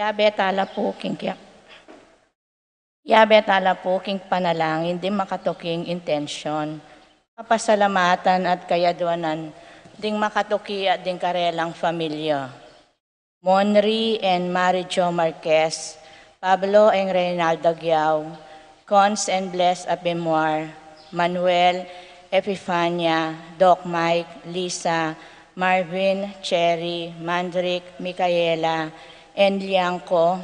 Yabetala po kingkyak. Yabetala po king panalangin, di makatuking intensyon. Kapasalamatan at kayadwanan, ding makatuki at ding karelang familia. Monri and Marijo Marquez, Pablo and Reynaldo Giao, Cons and Bless Abemoir, Manuel, Epifania, Doc Mike, Lisa, Marvin, Cherry, Mandrick, Micaela, and Liangco,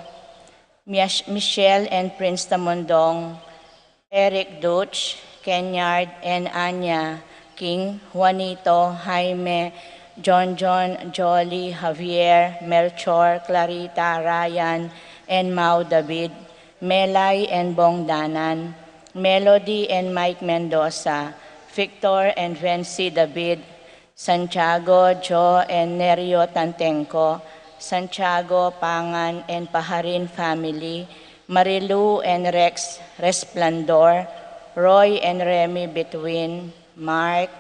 Michelle and Prince Tamondong, Eric Dutch, Kenyard and Anya, King, Juanito, Jaime, John, Jolly, Javier, Melchor, Clarita, Ryan, and Mau David, Melay and Bong Danan, Melody and Mike Mendoza, Victor and Vency David, Santiago, Joe and Nerio Tantenco, Santiago, Pangan and Paharin family, Marilu and Rex Resplandor, Roy and Remy Between, Mark,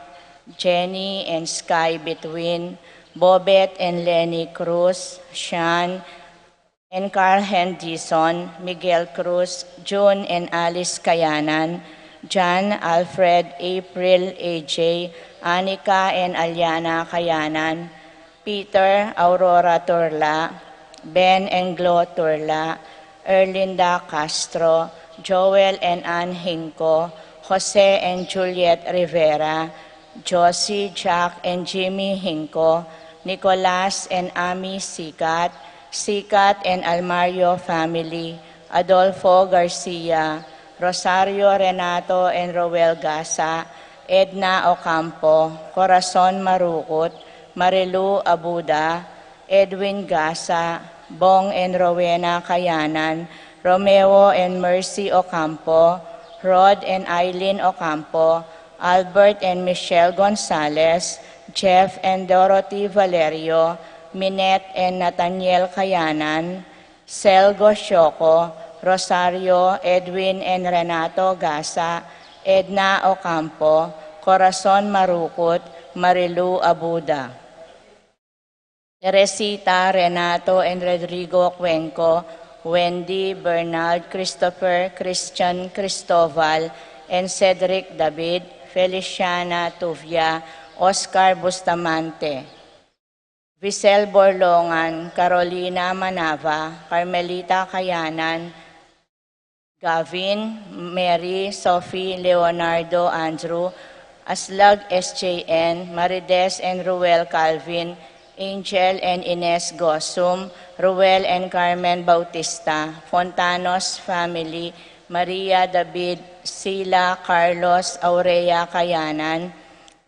Jenny and Sky Between, Bobet and Lenny Cruz, Sean and Carl Henderson, Miguel Cruz, June and Alice Kayanan, John, Alfred, April, AJ, Anika and Aliana Kayanan, Peter, Aurora Turla, Ben and Glo Turla, Erlinda Castro, Joel and Ann Hinco, Jose and Juliet Rivera, Josie, Jack and Jimmy Hinco, Nicolas and Ami Sikat, Sikat and Almario family, Adolfo Garcia, Rosario Renato and Roel Gasa, Edna Ocampo, Corazon Marukot, Marilu Abuda, Edwin Gasa, Bong and Rowena Kayanan, Romeo and Mercy Ocampo, Rod and Eileen Ocampo, Albert and Michelle Gonzalez, Jeff and Dorothy Valerio, Minette and Nathaniel Kayanan, Selgo Shoko, Rosario, Edwin and Renato Gasa, Edna Ocampo, Corazon Marukot, Marilu Abuda. Teresita, Renato and Rodrigo Cuenco, Wendy, Bernard, Christopher, Christian Cristoval, and Cedric David, Feliciana Tuvia, Oscar Bustamante, Visel Borlongan, Carolina Manava, Carmelita Kayanan, Gavin, Mary, Sophie, Leonardo, Andrew, Aslag SJN, Marides and Ruel Calvin, Angel and Ines Gosum, Ruel and Carmen Bautista, Fontanos family, Maria David, Sila, Carlos, Aurea Kayanan,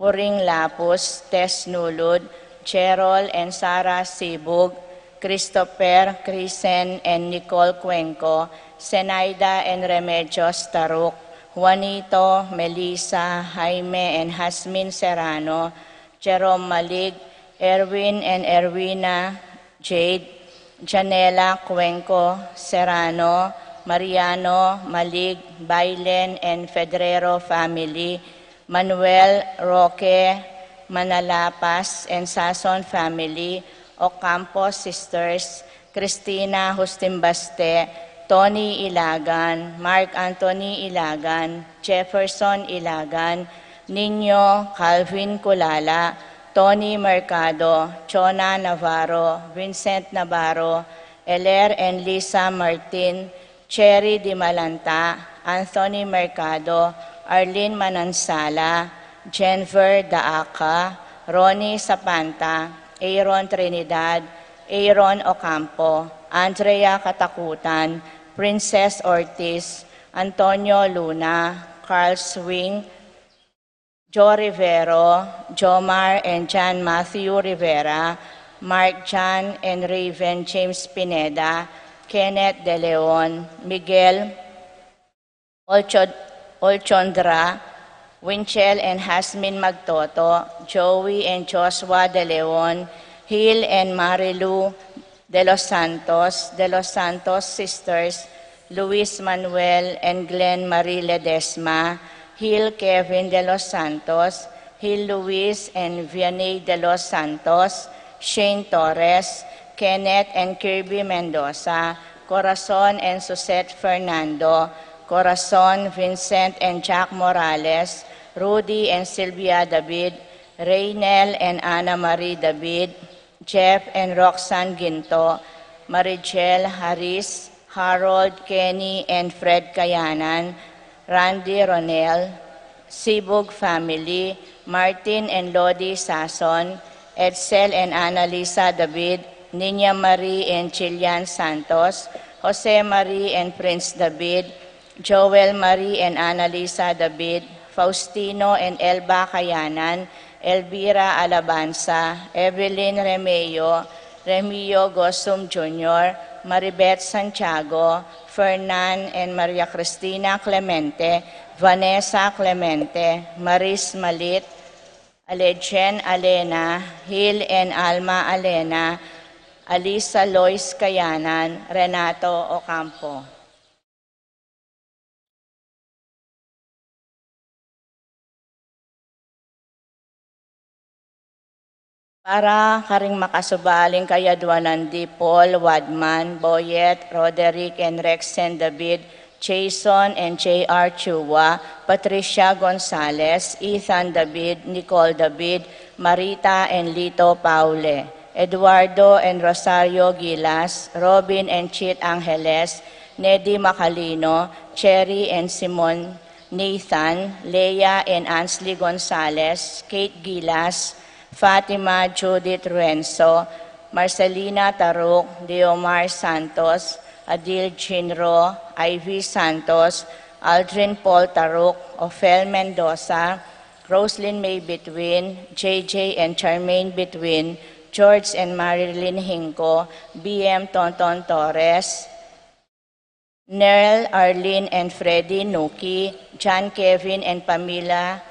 Puring Lapus, Tess Nulud, Cherol and Sara Sibug, Christopher, Crisen and Nicole Cuenco, Senaida and Remedios Taruk, Juanito, Melissa, Jaime and Hasmin Serrano, Jerome Malig, Erwin and Erwina Jade, Janela Cuenco Serrano, Mariano Malig, Bailen and Fedrero family, Manuel Roque Manalapas and Sason family, Ocampo sisters, Cristina Justimbaste, Tony Ilagan, Mark Anthony Ilagan, Jefferson Ilagan, Nino Calvin Kulala, Tony Mercado, Chona Navarro, Vincent Navarro, Eler and Lisa Martin, Cherry Di Malanta, Anthony Mercado, Arlene Manansala, Jennifer Daaca, Ronnie Sapanta, Aaron Trinidad, Aaron Ocampo, Andrea Katakutan, Princess Ortiz, Antonio Luna, Carl Swing, Joe Rivero, Jomar and John Matthew Rivera, Mark John and Raven James Pineda, Kenneth De Leon, Miguel Olchondra, Winchell and Hasmin Magtoto, Joey and Joshua De Leon, Hill and Marilu De Los Santos sisters, Luis Manuel and Glenn Marie Ledesma, Hill Kevin De Los Santos, Hill Luis and Vianney De Los Santos, Shane Torres, Kenneth and Kirby Mendoza, Corazon and Susette Fernando, Corazon, Vincent and Jack Morales, Rudy and Sylvia David, Reynel and Ana Marie David, Jeff and Roxanne Ginto, Marichel Haris, Harold, Kenny and Fred Kayanan, Randy Ronel, Sibug family, Martin and Lodi Sason, Edsel and Annalisa David, Nina Marie and Chilian Santos, Jose Marie and Prince David, Joel Marie and Annalisa David, Faustino and Elba Kayanan, Elvira Alabanza, Evelyn Remio Gosum Jr., Maribeth Santiago, Fernan and Maria Cristina Clemente, Vanessa Clemente, Maris Malit, Alejen Alena, Hil and Alma Alena, Alisa Lois Kayanan, Renato Ocampo. Para karing makasubaling kayaduanan di Paul, Wadman, Boyet, Roderick and Rexen David, Jason and J.R. Chua, Patricia Gonzalez, Ethan David, Nicole David, Marita and Lito Paule, Eduardo and Rosario Gilas, Robin and Chit Angeles, Neddy Macalino, Cherry and Simon Nathan, Leia and Ansley Gonzalez, Kate Gilas, Fatima Judith Renzo, Marcelina Taruk, Deomar Santos, Adil Chinro, Ivy Santos, Aldrin Paul Taruk, Ophel Mendoza, Roslyn May Between, JJ and Charmaine Between, George and Marilyn Hinco, BM Tonton Torres, Nerl, Arlene and Freddie Nuki, John Kevin and Pamela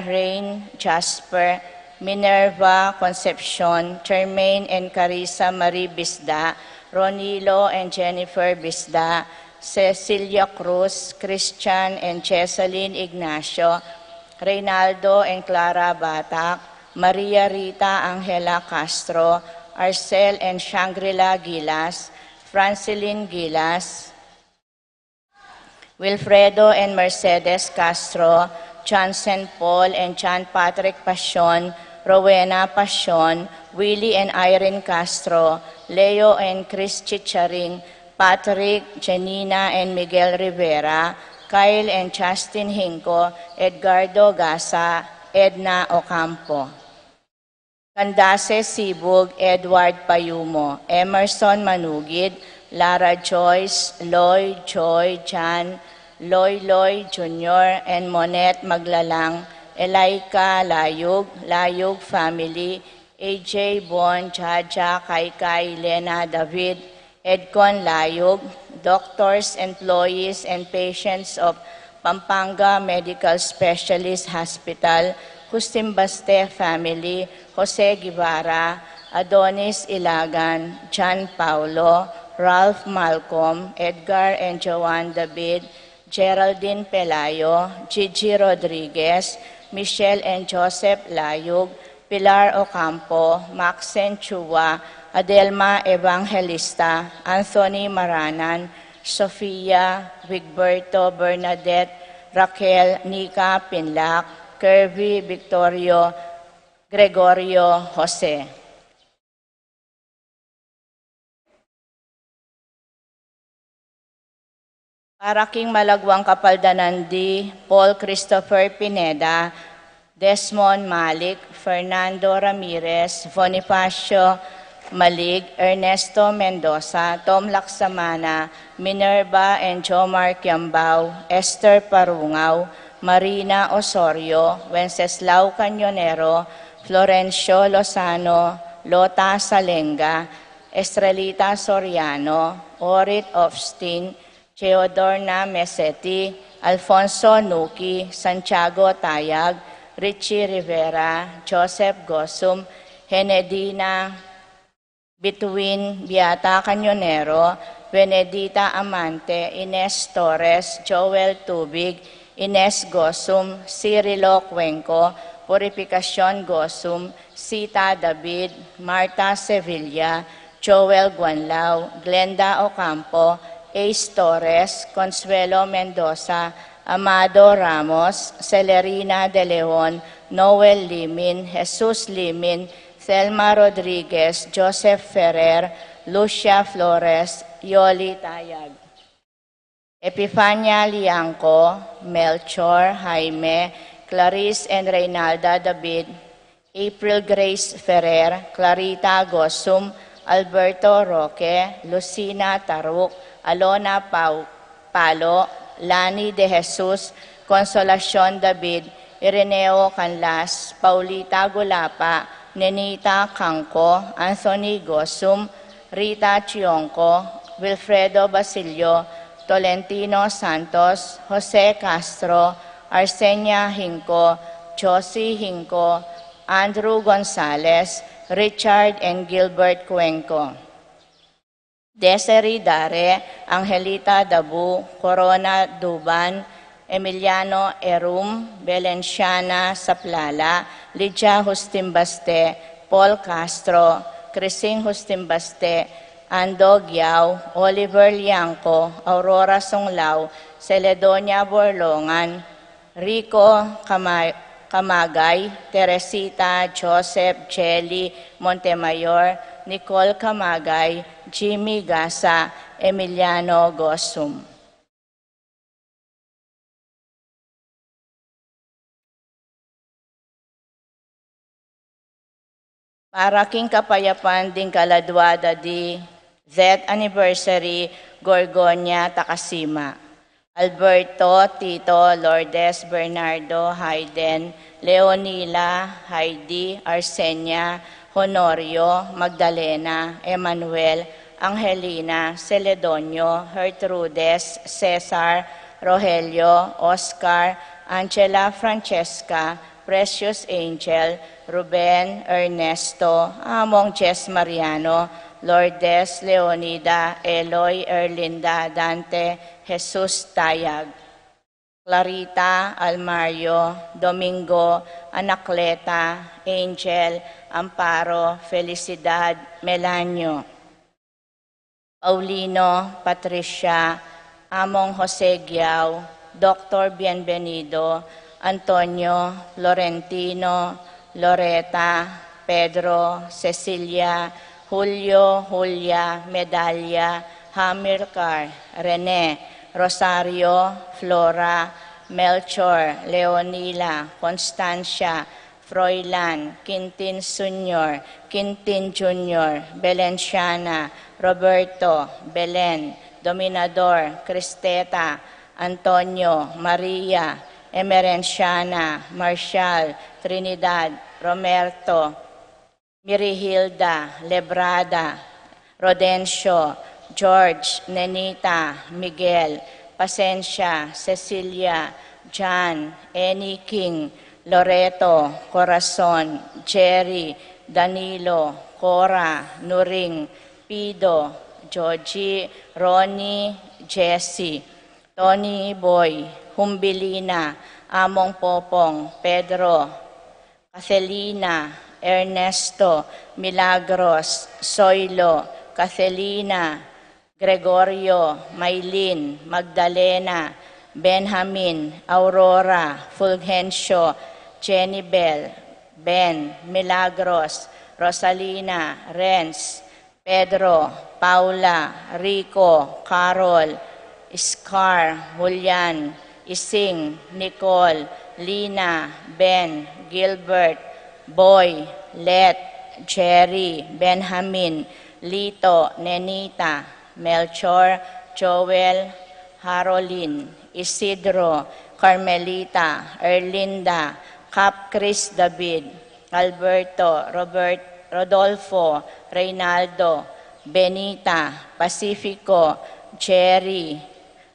Rain, Jasper, Minerva Concepcion, Charmaine and Carissa Marie Bisda, Ronilo and Jennifer Bisda, Cecilia Cruz, Christian and Chesaline Ignacio, Reynaldo and Clara Batak, Maria Rita Angela Castro, Arcel and Shangri-La Gilas, Francilyn Gilas, Wilfredo and Mercedes Castro, Johnson Paul and John Patrick Pasion, Rowena Pasion, Willie and Irene Castro, Leo and Chris Chicharing, Patrick, Janina and Miguel Rivera, Kyle and Justin Hinco, Edgardo Gasa, Edna Ocampo. Candace Sibug, Edward Payumo, Emerson Manugid, Lara Joyce, Loy, Joy, Jan, Loy Jr. and Monette Maglalang, Elaika Layug family, AJ Bon, Jaja, Kaikai, Lena David, Edcon Layug, doctors, employees, and patients of Pampanga Medical Specialist Hospital, Justimbaste family, Jose Guevara, Adonis Ilagan, John Paulo, Ralph Malcolm, Edgar and Joanne David, Geraldine Pelayo, Gigi Rodriguez, Michelle and Joseph Layug, Pilar Ocampo, Maxen Chua, Adelma Evangelista, Anthony Maranan, Sofia, Wigberto Bernadette, Raquel Nika Pinlac, Kirby Victorio, Gregorio Jose. Para king malagwang kapaldanan di Paul Christopher Pineda, Desmond Malik, Fernando Ramirez, Bonifacio Malig, Ernesto Mendoza, Tom Laksamana, Minerva and Jomar Kiambao, Esther Parungaw, Marina Osorio, Wenceslao Cañonero, Florencio Lozano, Lota Salenga, Estrelita Soriano, Orit Ofstin, Theodorna Mesetti, Alfonso Nuki, Santiago Tayag, Richie Rivera, Joseph Gosum, Henedina Between, Beata Cañonero, Benedita Amante, Ines Torres, Joel Tubig, Ines Gosum, Cirilo Cuenco, Purificación Gosum, Sita David, Marta Sevilla, Joel Guanlao, Glenda Ocampo, Ace Torres, Consuelo Mendoza, Amado Ramos, Celerina De Leon, Noel Limin, Jesus Limin, Thelma Rodriguez, Joseph Ferrer, Lucia Flores, Yoli Tayag. Epifania Liangco, Melchor, Jaime, Clarice and Reynalda David, April Grace Ferrer, Clarita Gosum, Alberto Roque, Lucina Taruk, Alona Palo, Lani De Jesus, Consolacion David, Ireneo Canlas, Paulita Gulapa, Nenita Kangko, Anthony Gosum, Rita Chionco, Wilfredo Basilio, Tolentino Santos, Jose Castro, Arsenia Hinco, Josie Hinco, Andrew Gonzalez, Richard and Gilbert Cuenco. Desiree Dare, Angelita Dabu, Corona Duban, Emiliano Erum, Belenciana Saplala, Lydia Justimbaste, Paul Castro, Crising Justimbaste, Ando Giao, Oliver Liangco, Aurora Songlao, Celedonia Borlongan, Rico Camagay, Teresita, Joseph, Jelly, Montemayor, Nicole Camagay, Jimmy Gasa, Emiliano Gosum. Para king kapayapan ding kaladwada di Zet Anniversary Gorgonia Takasima. Alberto, Tito, Lourdes, Bernardo, Hayden, Leonila, Heidi, Arsenia, Honorio, Magdalena, Emmanuel, Angelina, Celedonio, Gertrudes, Cesar, Rogelio, Oscar, Angela Francesca, Precious Angel, Ruben, Ernesto, Among Jess Mariano, Lourdes, Leonida, Eloy, Erlinda, Dante, Jesus Tayag, Clarita, Almario, Domingo, Anacleta, Angel, Amparo, Felicidad, Melanio, Paulino, Patricia, Among Jose Giao, Dr. Bienvenido, Antonio, Florentino, Loreta, Pedro, Cecilia, Julio, Julia, Medalla, Hamilcar, Rene, Rosario, Flora, Melchor, Leonila, Constancia, Froilan, Quintin Sr., Quintin Jr., Belenciana, Roberto, Belen, Dominador, Cristeta, Antonio, Maria, Emerenciana, Marshall, Trinidad, Romerto, Mirihilda, Lebrada, Rodencio, George, Nenita, Miguel, Pasencia, Cecilia, John, Annie King, Loreto, Corazon, Jerry, Danilo, Cora, Nuring, Pido, Georgie, Ronnie, Jessie, Tony Boy, Humbilina, Among Popong, Pedro, Caselina, Ernesto, Milagros, Soilo, Caselina, Gregorio, Maylin, Magdalena, Benjamin, Aurora, Fulgencio, Jenibel, Ben, Milagros, Rosalina, Renz, Pedro, Paula, Rico, Carol, Scar, Julian, Ising, Nicole, Lina, Ben, Gilbert, Boy, Let, Jerry, Benjamin, Lito, Nenita, Melchor, Joel, Harolyn, Isidro, Carmelita, Erlinda, Cap Chris David, Alberto, Rodolfo, Reynaldo, Benita, Pacifico, Jerry,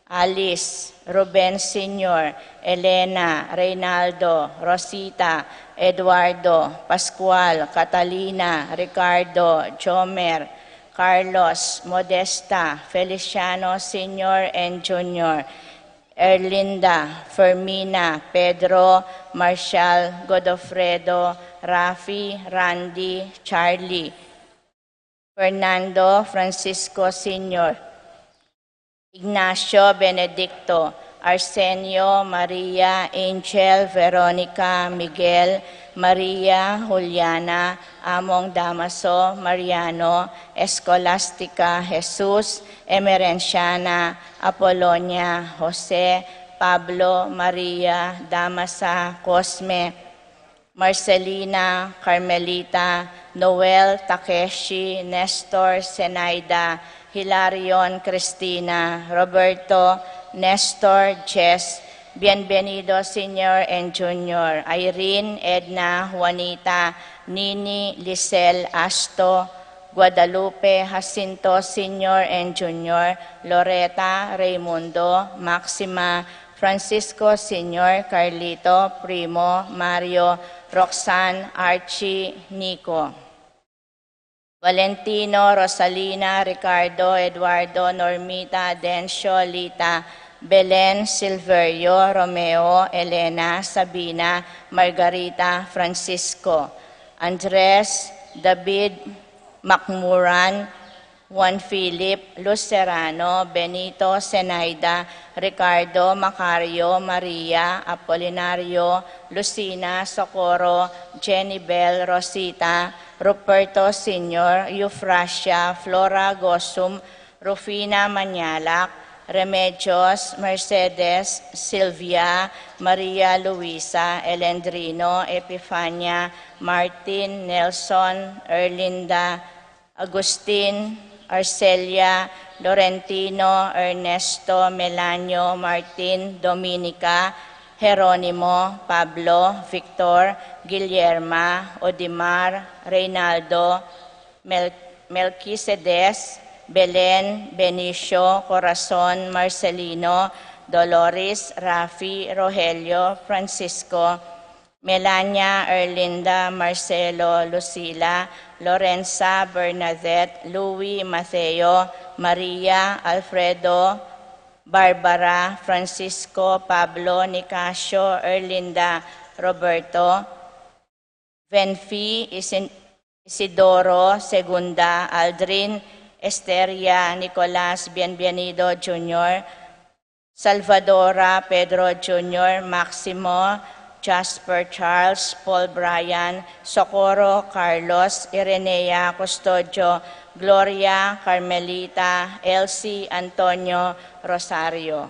Alice, Ruben Sr., Elena, Reynaldo, Rosita, Eduardo, Pascual, Catalina, Ricardo, Jomer, Carlos, Modesta, Feliciano Sr. and Jr., Erlinda, Fermina, Pedro, Marshall, Godofredo, Rafi, Randy, Charlie, Fernando, Francisco Sr., Ignacio, Benedicto, Arsenio, Maria, Angel, Veronica, Miguel, Maria, Juliana, Among Damaso, Mariano, Escolastica, Jesus, Emerenciana, Apolonia, Jose, Pablo, Maria, Damasa, Cosme, Marcelina, Carmelita, Noel, Takeshi, Nestor, Zenaida, Hilarion, Cristina, Roberto, Nestor, Jess, Bienvenido Senior and Junior, Irene, Edna, Juanita, Nini, Lisel, Asto, Guadalupe, Jacinto Senior and Junior, Loreta, Raimundo, Maxima, Francisco Senior, Carlito, Primo, Mario, Roxanne, Archie, Nico. Valentino, Rosalina, Ricardo, Eduardo, Normita, Dencio, Lita, Belen, Silverio, Romeo, Elena, Sabina, Margarita, Francisco, Andres, David, Macmuran, Juan Philip, Luz Serrano, Benito, Zenaida, Ricardo, Macario, Maria, Apolinario, Lucina, Socorro, Jenny Bell, Rosita, Ruperto Sr., Eufrasia, Flora Gosum, Rufina Manyalak, Remedios, Mercedes, Silvia, Maria Luisa, Elendrino, Epifania, Martin, Nelson, Erlinda, Agustin, Arcelia, Laurentino, Ernesto, Melanio, Martin, Dominica, Jeronimo, Pablo, Victor, Guillerma, Odimar, Reynaldo, Melquisedes, Belen, Benicio, Corazon, Marcelino, Dolores, Rafi, Rogelio, Francisco, Melania, Erlinda, Marcelo, Lucila, Lorenza, Bernadette, Louis, Mateo, Maria, Alfredo, Barbara, Francisco, Pablo, Nicasio, Erlinda, Roberto, Venfi, Isidoro, Segunda, Aldrin, Esteria, Nicolas, Bienvenido Jr., Salvadora, Pedro Jr., Maximo, Jasper Charles, Paul Brian, Socorro, Carlos, Irenea, Custodio, Gloria, Carmelita, Elsie, Antonio, Rosario.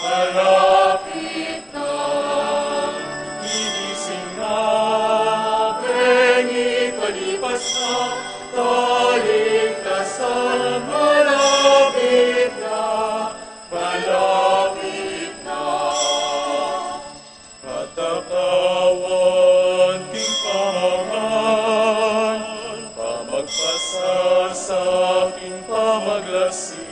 malapit na. Gigising na, bengi palipas na, kaligtasan malapit na, malapit na. Katakawan king pamangan, pamagpasa sa aking pamaglasing.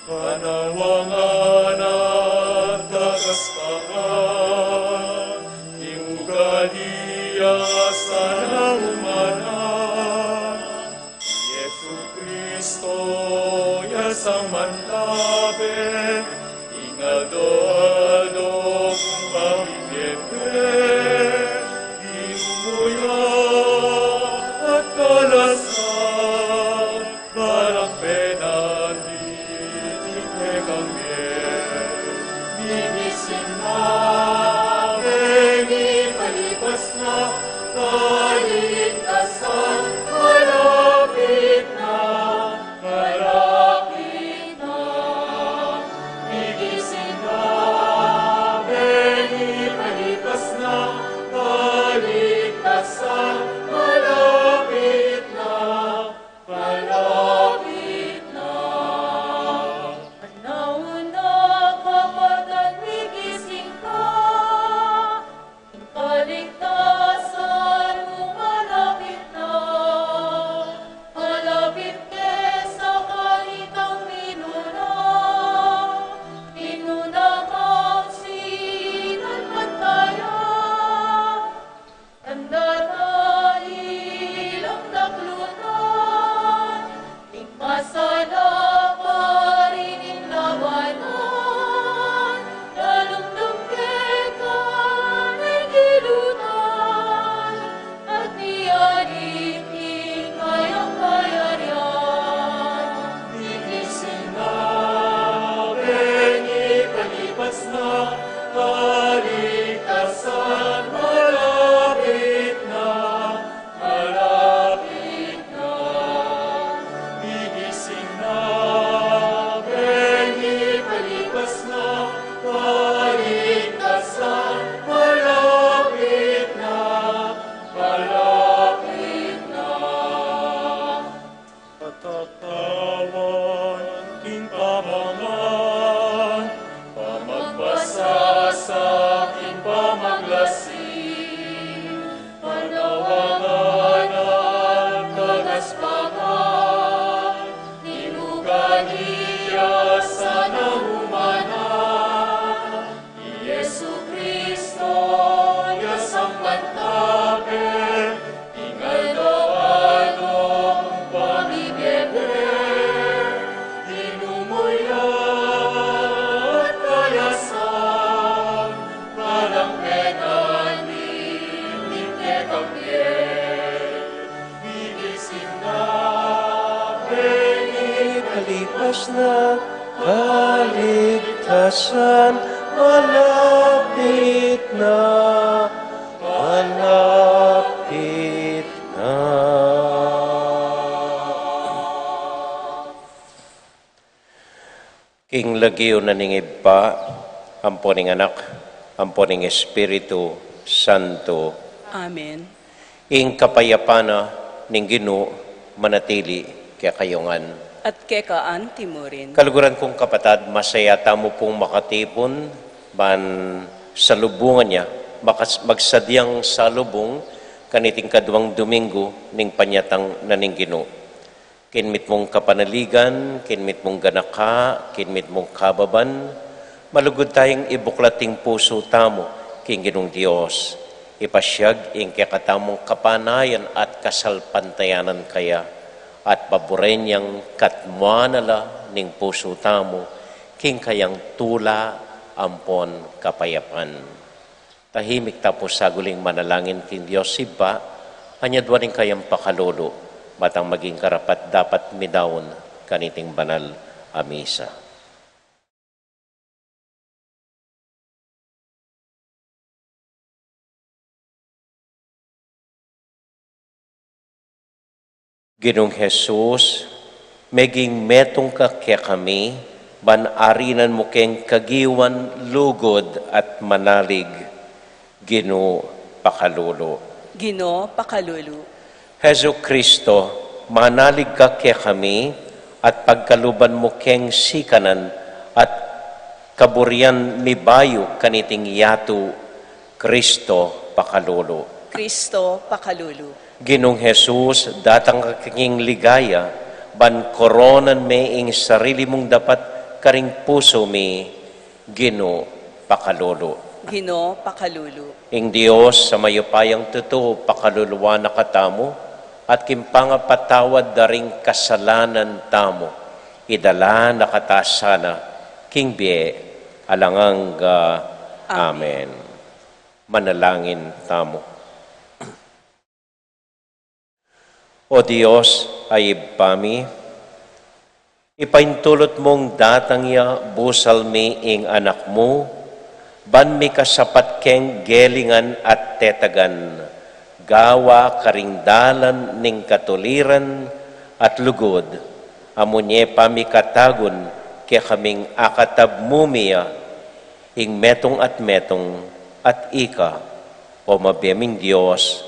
Panawangan at tagaspangan, iugaliya sa naumanan. Yesu Kristo, yasang mantabe, ingado-ado kung pamigete, inumuya at kalasan, barang penandi, ike kambien. Gigising na, bengi palipas na, kaligtasan malapit na, malapit na. Gigising na, bengi palipas na, kaligtasan malapit na, malapit na. Nauna kapatan migising ka, kaligtasan mo malapit na. Malapit ke sa kahitang minuna, minuna magsinan man tayo. Tanda na ilang daklunan, di masala pa rin ang labanan. Lalumdum kita may gilutan, at niyariting kayang kayarian. Gigising na, bengi palipas na, kaligtasan malapit na, malapit na. Gigising na, bengi palipas na, kaligtasan malapit na, malapit na. Katakawan king pamangan, pamagbasa sa aking pamaglasing. Panawangan at tagaspangan, iugaliya sa naumanan. Yesu Kristo, yasang mantabe, ingado-ado kung pamibebe, inumuya at kalasan, parang penani, ike kambien. Gigising na, bengi Kalipas na, kaligtasan, malapit na, malapit na. King lagyo na ningib pa, amponing anak, amponing Espiritu Santo, Amen. ing kapayapana ning Ginoo manatili kaya kayongan. At kekaan timurin. Kaluguran kong kapatad, masaya tamo pong makatipon ban sa lubungan niya, magsadyang salubong kaniting kaduang Domingo ning panyatang naning Ginoo. Kinmit mong kapanaligan, kinmit mong ganaka, kinmit mong kababan, malugod tayong ibuklating puso tamo king Ginoong Dios. Ipasyag ing kakatamong kapanayan at kasalpantayanan kaya, at paborenyang katmuanala ning puso tamo, king kayang tula ampon kapayapan. Tahimik tapos saguling manalangin king Diyos siba, anyadwaning kayang pakalolo, matang maging karapat dapat midawon kaniting banal a misa. Ginoong Jesus, maging metong ka kaya kami, banarinan mo keng kagiwan, lugod at manalig, Ginoo Pakalulu. Ginoo Pakalulu. Hesu Kristo, manalig ka kaya kami at pagkaluban mo keng sikanan at kaburian ni bayo kaniting yatu, Kristo Pakalulu. Kristo Pakalulu. Ginong Jesus, datang kaking ligaya, ban koronan me ing sarili mong dapat karing puso mi, Ginoo Pakalulu. Ginoo Pakalulu. Ing Dios sa mayupayang totoo pakaluluwa na katamo at kimpangapatawad daring kasalanan tamo. Idala na katasana king bie alangang amen. Manalangin tamo. O Diyos ay ipami, ipaintulot mong datang ya busal mi ing anak mo, ban mi kasapat keng gelingan at tetagan, gawa karingdalan ning katuliran at lugod, amunye pamikatagon kaya kaming akatab mumia, ing metong at ika, o mabiyaming Diyos,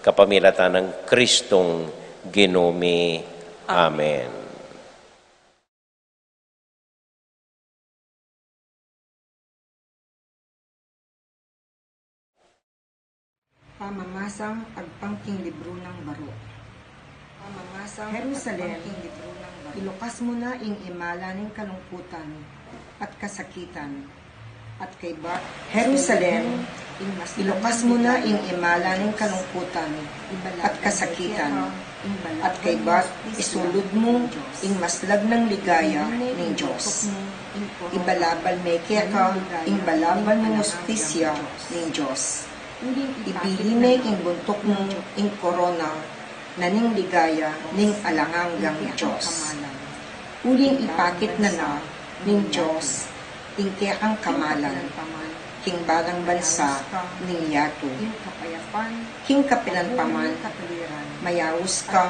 kapamilatan ng Kristong Ginumi. Amen. Pamamasang agpangking libro ng baro. Pamamasang Jerusalem, libro ng baro. Ilukas mo na ing imala ng kalungkutan at kasakitan. At kay Jerusalem, ilukas mo na ing imala ng kalungkutan at kasakitan. At kay isulod mo ing maslag ng ligaya ng Diyos. Ibalabal may kaya ka ing balabal ng justisya ng Diyos. Ibili may ing buntok mo ing korona na ning ligaya ning alanganggang Diyos. Uling ipakit na ning Diyos ing kayakang kamalan, king balang bansa ning yato, king kapilan paman, mayawus ka,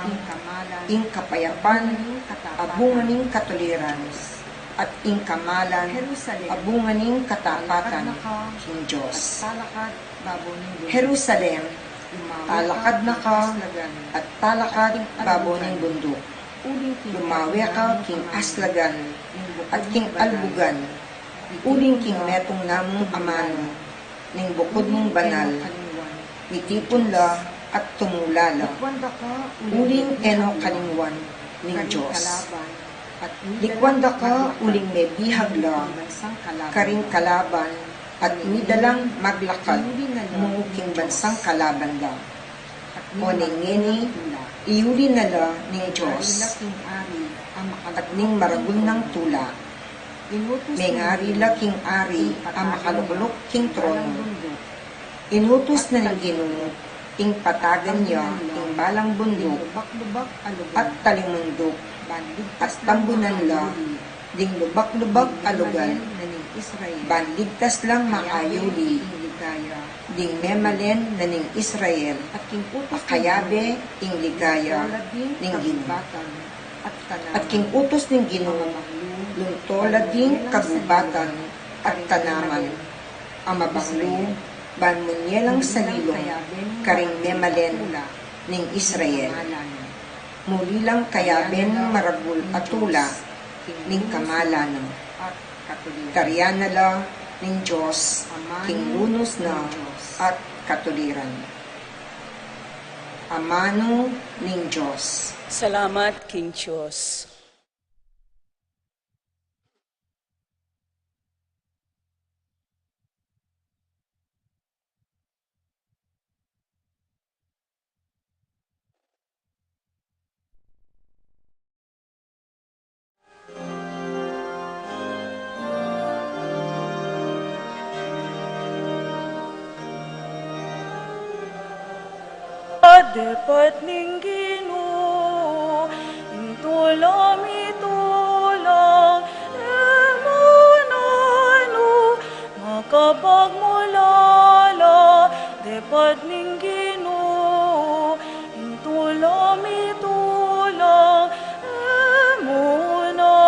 ing kapayapan, abungan ning katuliran, at ing kamalan, abungan ning katapatan, king Diyos. Jerusalem, talakad na ka, at talakad babo ning bundok. Lumawi ka, king aslagan, at king albugan, uling king metong namong amano, ning bukod mong banal, mitipon la at tumulala, uling eno kalingwan ning Diyos. Likwanda ka, uling may bihag la, karing kalaban, at inidalang maglakad, mo king bansang kalaban la. O ningini, iuli na la ning Diyos, at ning maragul ng tula, may ngari la king ari ang makalukulok king trono. Inutos na ng Ginoo, ing patagan niya, ing balang bundok, at talimundok, at tambunan la, ding lubak-lubak alugan, banligtas lang makayuli, ding memalen na ning Israel, akayabe ing ligaya ning Ginoo. At king utos ning Ginoo, lungtolad ding kagubatan at tanaman, ang mabanglo, banmunyelang salilong, karing memalen ning Israel. Muli lang kayaben maragul atula, ning kamalan, karyana la ning Diyos, king lunos na at katuliran. Amano ning Diyos. Salamat, King Diyos. Dapat ning Ginoo, intulam itulang, emanano, makapagmulala. Dapat ning Ginoo, intulam itulang, emanano.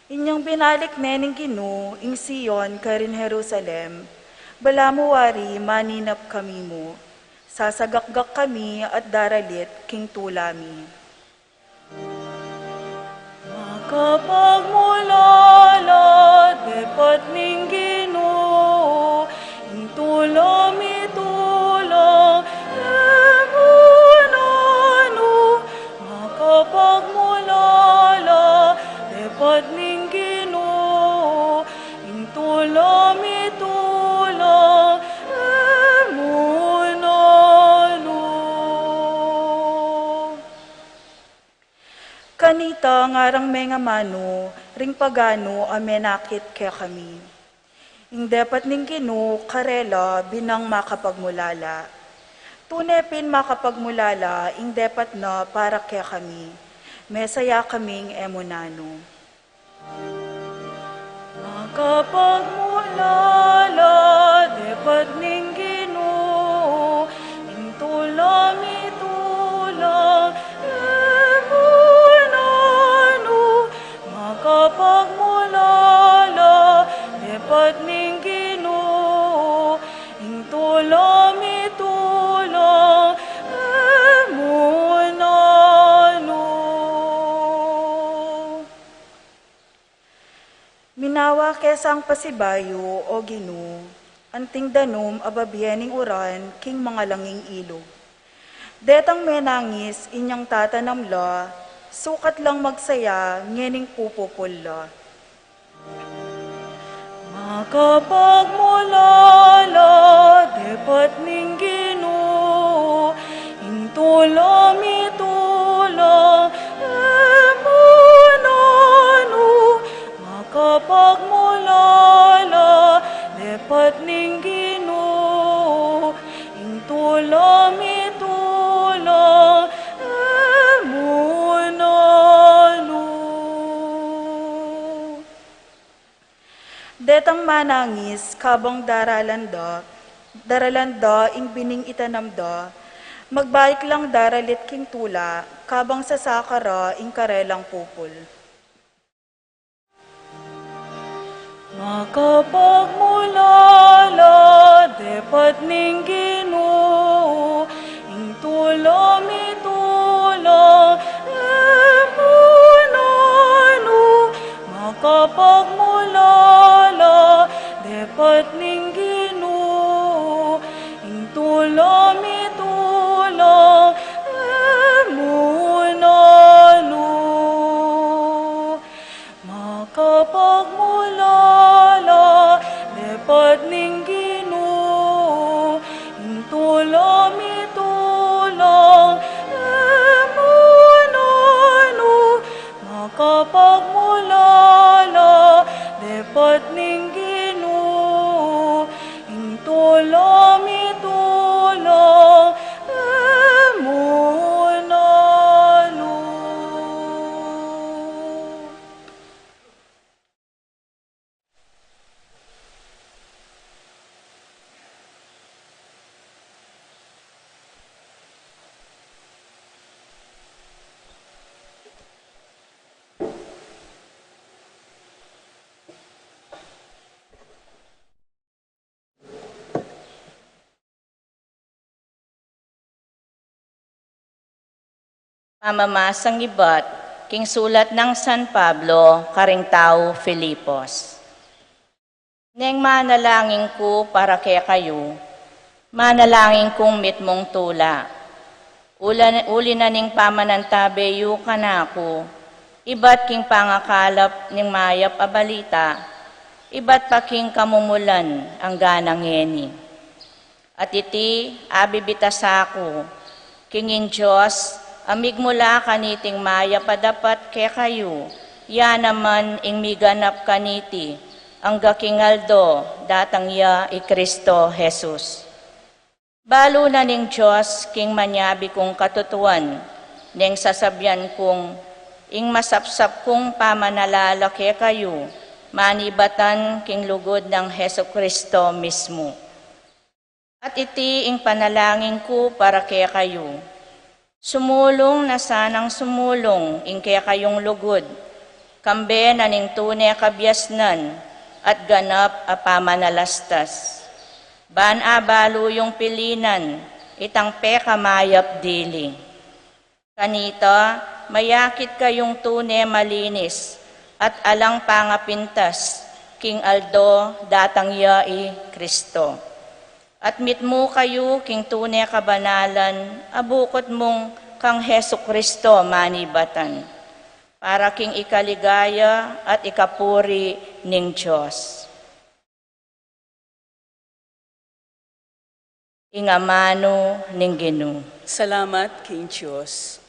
Inyong binalik nening Gino, ing Sion, karin Jerusalem, balamuwari maninap kami mo, sasagakgak kami at daralit king tulami. Makapagmulala, depat ning Gino, ing tulami tulang, emunano, makapagmulala, depat ning Gino, ing tulami tulang, emunano. Kanita ngarang menga mano, ring pagano amenakit kaya kami. Ing dapat ning Gino, karela binang makapagmulala. Tunepin makapagmulala, ing dapat na para kaya kami. Mesaya kaming emunano. Makapagmulala, dapat ning Gino, ing tulami tulang, emunano. Makapagmulala, dapat ning Gino, ing tulami tulang, emunano. Minawa kesang pasibayo o Gino, anting danom ababiyaning uran king mga langing ilog. Detang menangis inyang tatanamla, sukat lang magsaya ngening pupupula. Makapagmulala, depat ning Gino, ing tulami tulang, emunano. Makapagmulala, depat ning Gino, ing tulami tulang, emunano. Detang manangis, kabang daralanda ing bining itanamda, magbalik lang daralit king tula, kabang sasakara ing karelang pupul. Makapagmulala, depat ning Gino, ing tulami tulang, emunano. Makapagmulala, depat ning Gino, ing tulami tulang, emunano. Makapagmulala, depat ning Gino, ing tulami tulang, emunano. Makapagmulala, depat ning Gino, ing tulami tulang, emunano. Pamamasang ibat, king sulat ng San Pablo, karing tao Filipos. Neng manalangin ko para kaya kayo, manalangin kong mitmong tula. Uli na ning pamanantabeyo ka na ako, ibat king pangakalap ning mayap a balita, ibat pa king kamumulan ang ganang ngeni. At iti abibitas ako, kingin Diyos, amig mula kaniting maya padapat ke kayo, ya naman ing miganap kaniti, ang gakingaldo datang ya i Kristo Jesus. Balo na ning Diyos king manyabi kong katutuan, ning sasabyan kong ing masapsap kong pamanalala ke kayo, manibatan king lugod ng Heso Kristo mismo. At iti ing panalangin ko para ke kayo, sumulong na sanang sumulong ing kaya kayong lugod, Kambe na ning tunay kabyasnan at ganap a pamanalastas. Ban abalo yung pilinan, itang kamayap dili. Kanita, mayakit kayong tunay malinis at alang pangapintas, King Aldo datang yai Kristo. At mitmo kayo king tunay kabanalan, abukot mong kang Hesu Kristo manibatan, para king ikaligaya at ikapuri ning Diyos. Ingamano ning Ginoo. Salamat, King Diyos.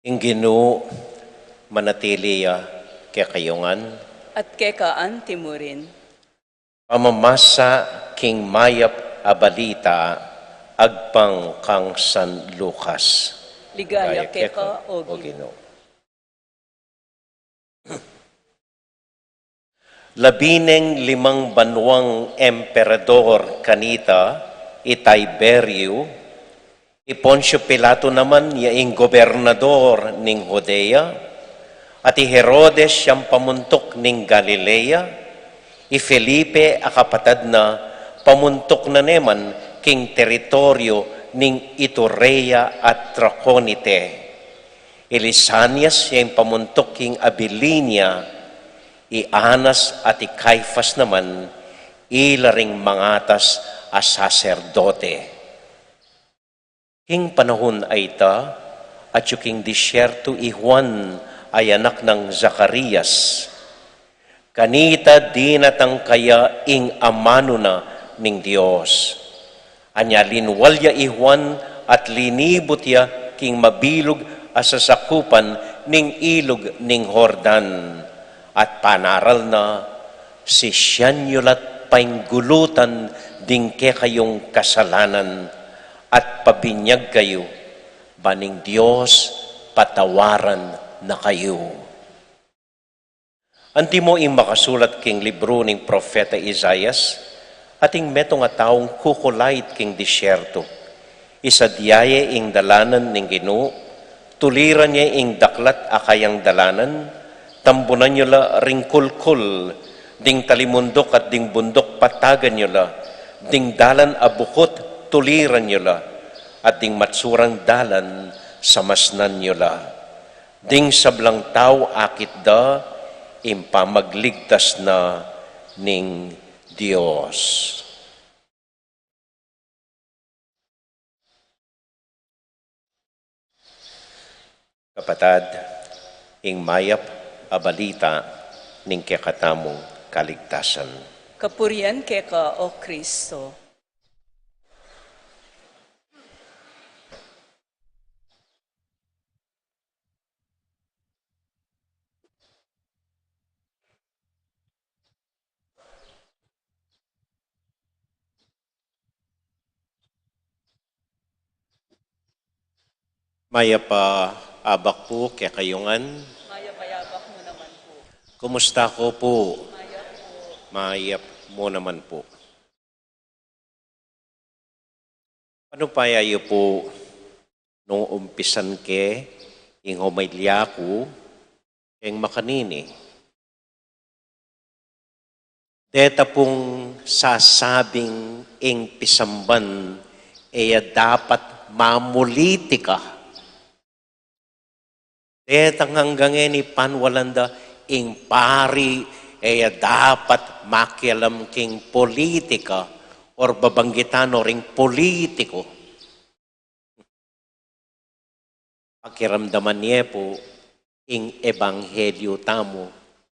Ing Ginoo manatiliya kay kayungan, At kekaan timurin. pamamasa king mayap a balita agpang kang San Lucas. Ligaya keka o Ginoo. Ginoo. Labineng limang banwang emperador kanita, Tiberio, Poncio Pilato naman yaing gobernador ning Judea, at Herodes siyang pamuntok ning Galilea, Felipe akapatad na pamuntok na neman king teritoryo ning Iturea at Traconite. Elisanias siyang pamuntok king Abilinia, Anas at Caifas naman ilaring mangatas a saserdote. King panahon ay ta, at yung king disyerto Juan ay anak ng Zacarias. Kanita di natang kaya ing amano na ning Dios. Anya linwalya Juan at linibot ya king mabilog asasakupan ning ilog ning Jordan. At panaral na si siyanyolat painggulutan ding ke kayong kasalanan, at pabinyag kayo, baning Diyos patawaran na kayo. Anti mo ing makasulat king libro ning Propeta Isaias, ating meto nga taong kukulait king disyerto. Isadyaye ing dalanan ning Ginoo, tuliran niya ing daklat akayang dalanan, tambunan nyo la ring kulkul, ding talimundok at ding bundok patagan nyo la, ding dalan abukot tuliran nyo la, at ding matsurang dalan samasnan nyo la. Ding sablang tao akit da, impamagligtas na ning Diyos. Kapatad, ing mayap a balita ning kakatamong kaligtasan. Kapurian keka o Kristo. Mayap abak po, kaya kayungan. Maya payabak mo naman po. Kumusta ko po? Maya po. Mayap mo naman po. Ano pa yayo po nung umpisan ke, ing humaylya ko, ing makanini? Deta pong sasabing ing pisamban, dapat mamulitika. Deta hanggang ni panwalanda, ing pari, dapat makialam king politika, or babanggitan o ring politiko. Pakiramdaman niya po, ing ebanghelyo tamo,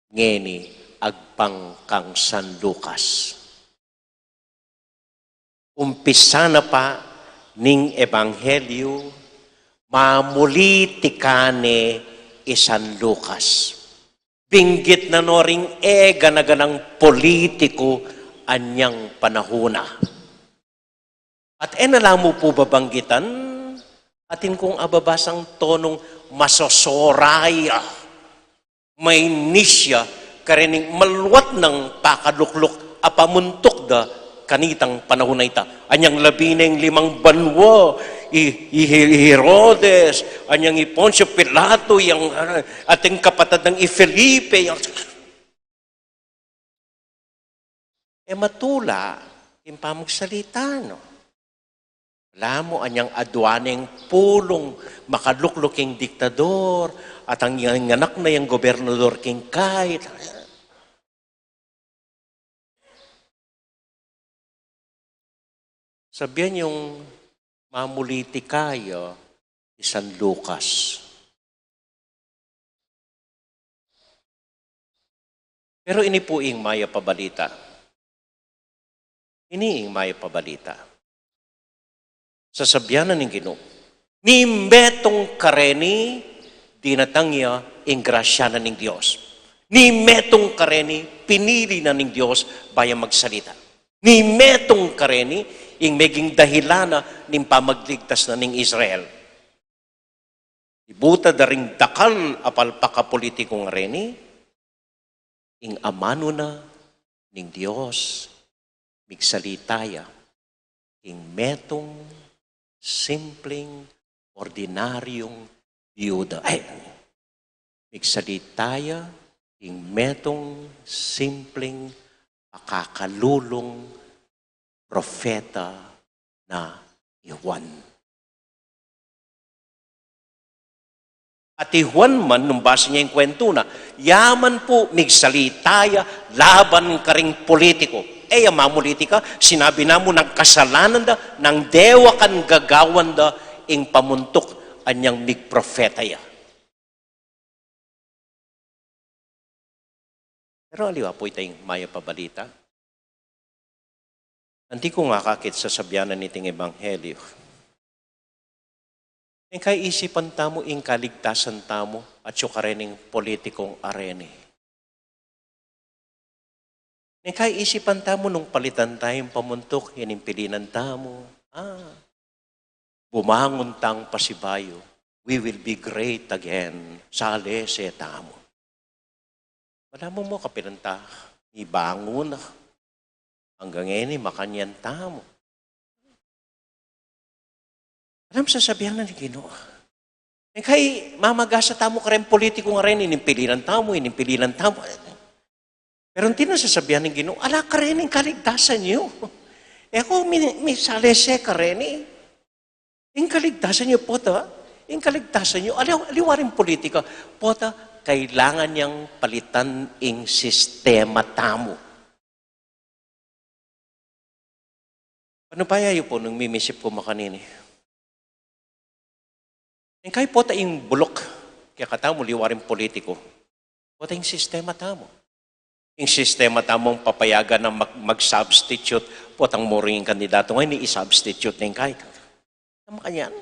ngeni agpang kang San Lucas. Umpisa na pa ning ebanghelyo, mamulitikane San Lucas. Binggit na no ring ganaganang politiko anyang panahuna. At nala mo po babanggitan, atin kung ababasang tonong masosoraya, may nisya, karining maluwat ng pakaluklok, apamuntok da kanitang panahon na ita. Anyang labineng 5 banwa, Herodes, anyang Poncio Pilato, yung ating kapatid ng Felipe, yung matula, yung pamagsalita, no? Wala mo, anyang adwaneng pulong, makalukluking diktador, at ang anak na yung gobernador king kahit. Sabihan yung mamuliti kayo, San Lucas. Pero ini po ing maya pabalita. Ini ing maya pabalita. Sasabyanan ng Ginoo. Ni metong kareni, dinatangya ing grasya na ng Diyos. Ni metong kareni, pinili na ng Diyos bayang magsalita. Ni metong kareni, ing meging dahilana ning pamagligtas na ning Israel. Ibuta daring dakal apal pakapolitikong reni, ing amano na ning Diyos, migsalitaya, ing metong simpleng, ordinaryong biyuda. Migsalitaya, ing metong simpleng, makakalulong propeta na Juan. At Juan man, nung basa niya yung kwento na, yaman po, migsalitaya, laban ka ring politiko. Mamulitika, sinabi na mo, ng kasalanan da, ng dewa kan gagawan da, ing pamuntok, anyang migprofeta ya. Pero aliwa po itayong maya pabalita. Hindi ko nga kakit sa sabyanan niting ebanghelyo. Yung kaisipan tamo, yung kaligtasan tamo, at yung karening politikong arene. Yung kaisipan tamo, nung palitan tayong pamuntok, yan yung pilinan tamo. Bumangon tang pasibayo, we will be great again. Sale se tamo. Wala mo kapilanta, ibangon na. Hanggang ngayon, makanyan tamo. Alam, sasabihan na ni Ginoo. Kay mamagasa tamo ka rin politiko nga rin, inimpilinan tamo. Pero hindi na sasabihan ng Ginoo, ala ka rin yung kaligtasan niyo. Ako, may salese ka rin eh. Yung kaligtasan niyo, pota, yung kaligtasan niyo, aliwaring politika, pota, kailangan niyang palitan yung sistema tamo. Ano pa yayo po nung mimisip ko makanini? Yung kayo po tayong bulok, kaya katamo liwaring politiko, po tayong sistema tamo. Yung sistema tamong papayagan na mag-substitute, po tayong moring kandidato ngayon, i-substitute na yung kahit. Tama kanyan?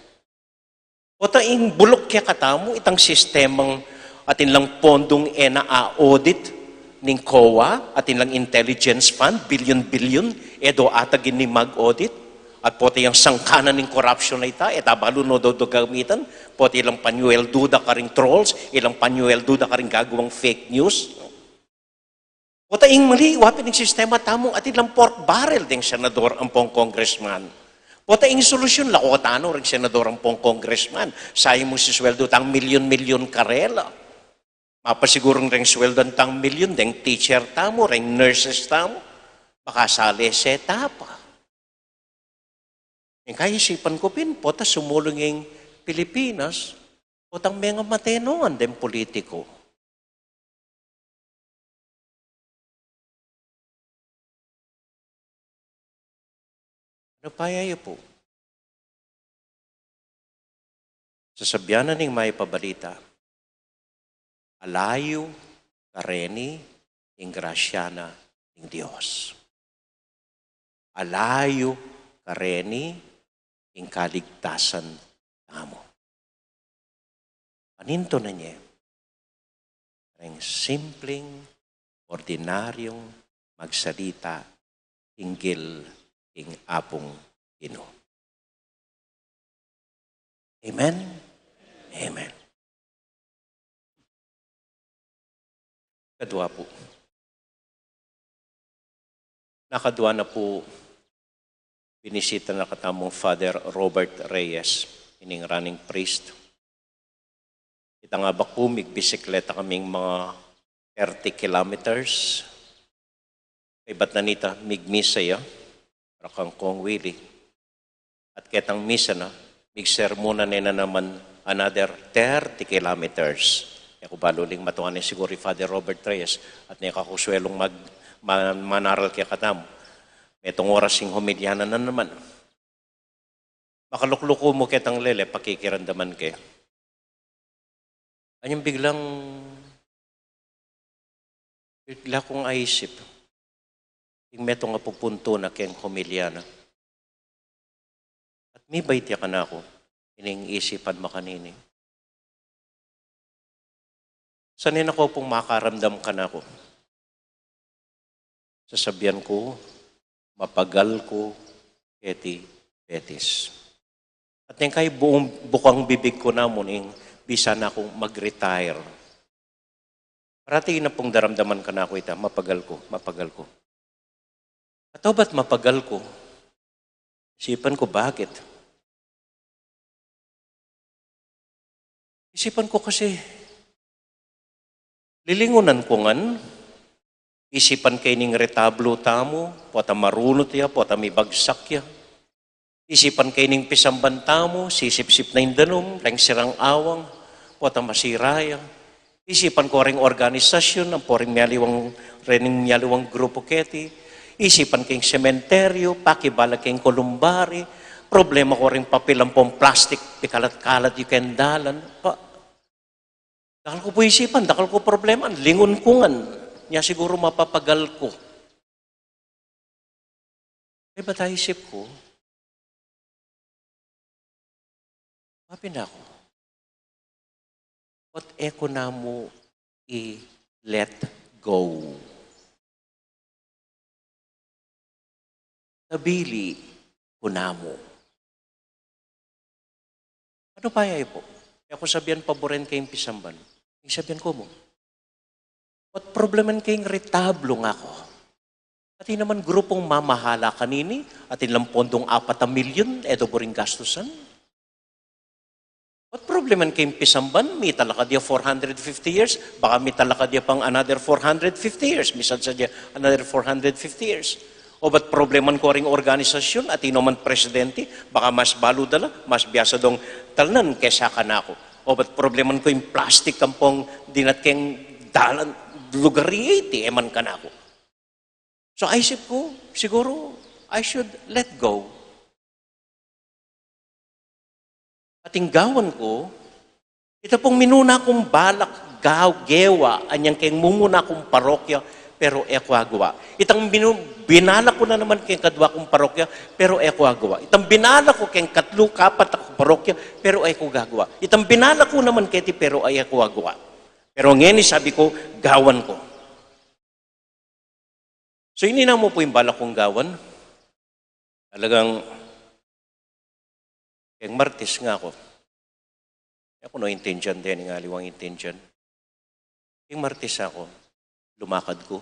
Po tayong bulok kaya katamo, itang sistemang atin lang pondong na-audit, ning COA, atin lang intelligence fund, billion-billion, edo atagin ni mag-audit. At poti yung sangkanan ng corruption na ita, etabalo no do gamitan, poti ilang panyuel duda ka ring trolls, ilang panyuel duda ka ring gagawang fake news. Pota ing mali, wapin ng sistema tamong at ilang pork barrel ding senador ang pong congressman. Pota ing solusyon, lakotano ring senador ang pong congressman. Sayang mo si sweldo tang milyon-milyon karela. Mapasigurong ring sweldo tang milyon, ding teacher tamo, ring nurses tamo. Baka sali seta pa. Yung kaisipan ko pin, pota sumulong yung Pilipinas, potang mga matenongan din politiko. Ano pa yayo po? Sasabyanan ng may pabalita, alayo, kareni, ing grasyana ng Diyos. Alayo, kareni, ing kaligtasan tamo. Paninto na niya, ang simpleng, ordinaryong magsalita hinggil ing apong Ginoo. Amen? Amen. Kadwa po. Nakadwa na po binisita na katamong Father Robert Reyes, ining running priest. Ita nga ba po, bisikleta kaming mga 30 kilometers. Kay ba't na nita, misa ya, rakang kong wili. At ketang misa na, sermona na naman another 30 kilometers. Ako baluling matuan siguro Father Robert Reyes at niya kakuswelong manaral kaya katam. Itong oras yung humilyanan na naman. Makalukluko mo ketang lele, pakikirandaman kaya. Anyang bigla kong aisip. Yung meto nga pupunto na kayang humilyana. At may baitya ka na ako, ining isipan makanini. Sanin ako pong makaramdam ka na ako. Sasabihan ko, mapagal ko, eti, betis. At yung kay bukang bibig ko na mo, bisa na akong mag-retire. Parating na pong daramdaman ka na ako ita, mapagal ko. At ba't mapagal ko? Isipan ko, bakit? Isipan ko kasi, lilingunan ko ngan, isipan kay ning retablo tamo, pota marunot ya, pota may bagsak ya. Isipan kay ning pisamban tamo, sisip-sip na indanom, reng sirang awang, pota masiraya. Isipan ko ring organisasyon, ang poring miyaliwang grupo keti. Isipan kayong sementeryo, pakibalag kayong kolumbari, problema ko rin papilang pong plastic, pikalat-kalat yung kendalan. Dakal ko po isipan, dakal ko problema, lingon ko ngan, niya siguro mapapagal ko. Eh, ba't isip ko? Mapin ako. What eko na mo i-let go? Nabili ko na mo. Ano pa yay po? Kaya kung sabihan paboren kayong pisamban, sabihan ko mo, what probleman kayong retablo nga ko? At naman grupong mamahala kanini, at ilang pondong 4 milyon, edo boring gastusan. What probleman kayong pisamban? May talaka dia 450 years, baka may talaka dia pang another 450 years, misal sa dia another 450 years. O ba't probleman ko ring organisasyon at man presidente, baka mas balo dala, mas biyasa dong talnan kesa ka na ako. O ba't probleman ko yung plastic kampong dinat keng dalan, lugariyete, eman ka na ako. So isip ko, siguro, I should let go. At gawan ko, ito pong minuna kong balak, gewa, anyang keng mumuna kong parokya, pero ekwagawa. Itang binala ko na naman keng kadwa kong parokya, pero ekwagawa. Itang binala ko keng 3-4 akong parokya, pero ekwagawa. Itang binala ko naman keti, pero ay ekwagawa. Pero ngayon sabi ko, gawan ko. So inina mo po yung balak kong gawan. Talagang Kaya Martes nga ako. Ako no intention din, nga liwang intention. Kaya Martes ako, lumakad ko.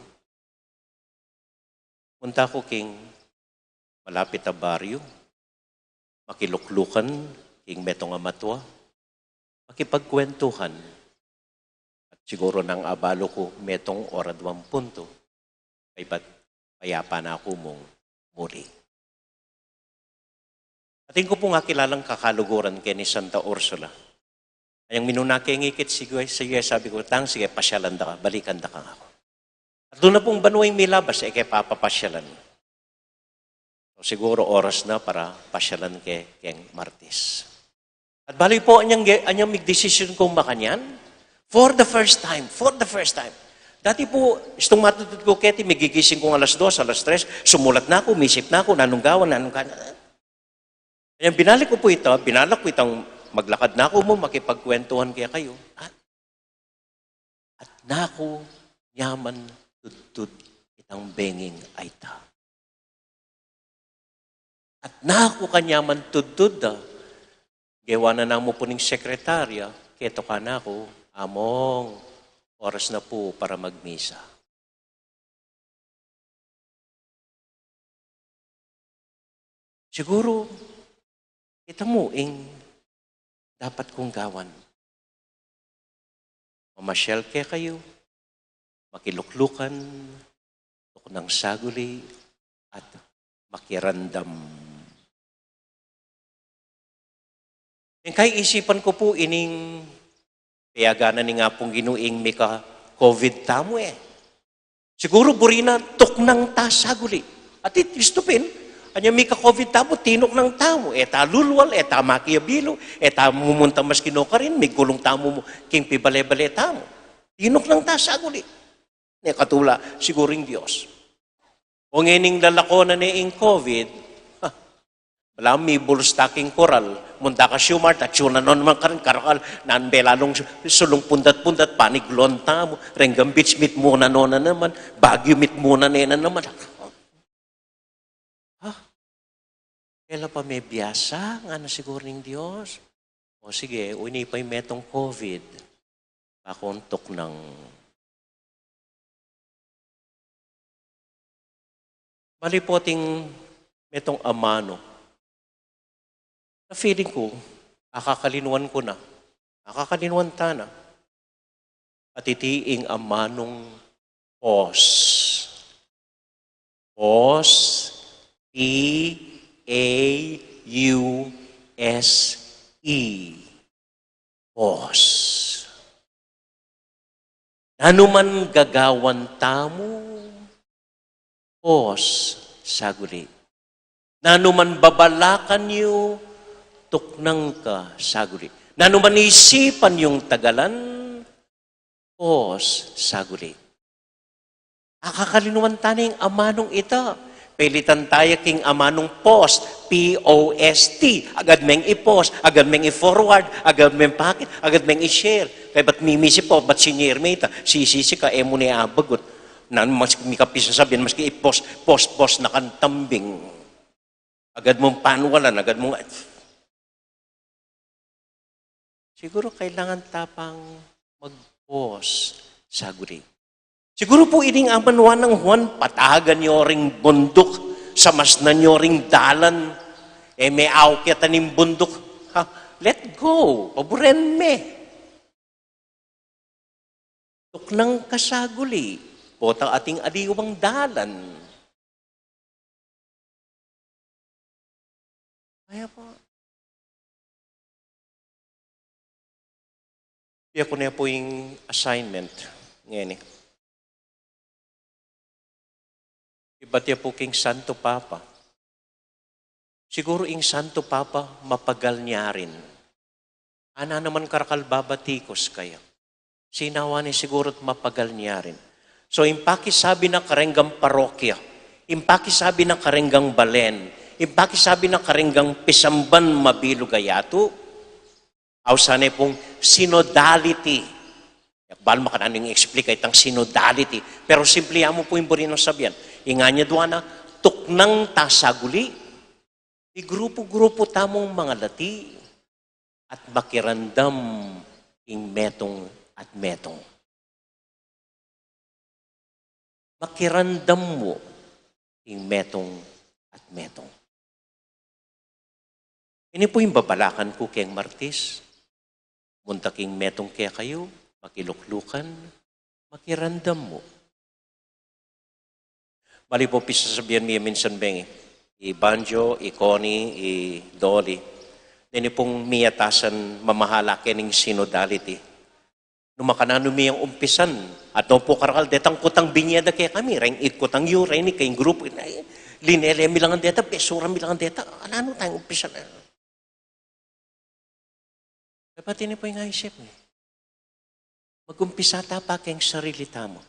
Punta ko king malapit na baryo, makiluklukan, king metong amatwa, makipagkwentuhan. At siguro nang abalo ko, metong oradwang punto, ay ba't payapa na ako mong muli. Ating ko po nga kilalang kakaluguran kay ni Santa Ursula. Ayang minuna kay ngikit, sige, sabi ko, sige, pasyalan da ka, balikan da ka ako. At doon na pong banuwing milabas, kay papapasyalan. So, siguro oras na para pasyalan kay Martes. At bali po, anyang mag-decision kong makanyan, for the first time. Dati po, itong matutut ko, Keti, magigising kong alas 2, alas 3, sumulat na ako, misip na ako, nanunggawan. Kaya binalik ko po ito, binalak ko itong maglakad na ako mo, makipagkwentuhan kaya kayo. At nako, yaman, tudtud, itang benging ay ta. At nako kanyaman tudtud, gawa na mo po ng sekretarya, keto ka na ako, among, oras na po para magmisa. Siguro, kita mo, dapat kong gawan. Mamasyal kaya kayo, makiluklukan, tuk ng saguli, at makirandam. Yung kay isipan ko po ining payaganan ni nga pong ginuing mika COVID tamo Siguro burina tuk ng tasaguli. At itistupin, anya mika COVID tamo, tinok ng tamo. Ta lulwal, ta makiyabilo, ta mumunta mas kinoka rin, may gulong tamo mo, king pibale-bale tamo. Tinok ng tasaguli. Katula, siguring Diyos. O ngining lalako na ni COVID, wala may bulstaking koral, munda ka siyumart, at siya na naman ka rin, karakal, nanbelalong sulong pundat-pundat, paniglonta mo, Renggam Beach meet muna na naman, Baguio meet muna na naman. Kailan pa may biyasa, nga na siguro ng Diyos? O sige, uni pa yung metong COVID, pakontok ng malipoting metong amano. Na feeling ko, nakakalinuan ko na. Nakakalinuan ta na. At itiing amanong pause. Pause. P-A-U-S-E. Pause. Nanuman gagawan tamo. Pause. Saguli. Nanuman babalakan niyo, tuknang ka, saguli. Nanuman isipan yung tagalan, pause, saguli. Akakalinuan taning amanong ita. Pilitan tayo king amanong post, P-O-S-T. Agad meng i-post, agad meng i-forward, agad meng pakit, agad meng i-share. Kaya ba't mimisi po, ba't sinyer may ita? Sisisi ka, mo ni abagot. Mas mikapisa sabihin, maski i-post, post na kantambing. Agad mong panwalan, agad mong... Siguro kailangan tapang mag-pause sa guri. Siguro po ining amanwan ng Juan, patagan nyo ring bundok, samas na nyo ring dalan, may aukyatan ng bundok. Let go, paboren me. Tuk ng kasaguli, potang ating aliwang dalan. Kaya po. Kaya ko na po yung assignment ngayon Iba't po king Santo Papa. Siguro ing Santo Papa mapagal niya rin. Ana naman karakal babatikos kayo. Sinawa ni siguro mapagal niya rin. So impaki sabi ng karenggang parokya, impaki sabi ng karenggang balen, impaki sabi ng karenggang pisamban mabilugayato, aw sanay pong synodality. Bal makananing explain itang synodality. Pero simple mo po yung burino sabihan. Inga niya doon na, tuknang tasaguli. Igrupo-grupo tamong mga lati at makirandam ing metong at metong. Makirandam mo ing metong at metong. Ini po yung babalakan ko keng Martis. Muntaking metong kaya kayo, makiluklukan, makirandam mo. Bali po pisasabihan niya minsan bengi. I Banjo, i Connie, i Dolly. Dini pong miyatasan mamahala kening synodality. Numakanano miyang umpisan. At no po karakal, detang kutang binyada kaya kami. Reng ikutang yu, reng ni kayong grupo. Linele milangan deta, besura milangan deta. Ano tayong umpisan? Dapat ini po yung isip ni. Mag-umpisa pa kayong sarili tamo.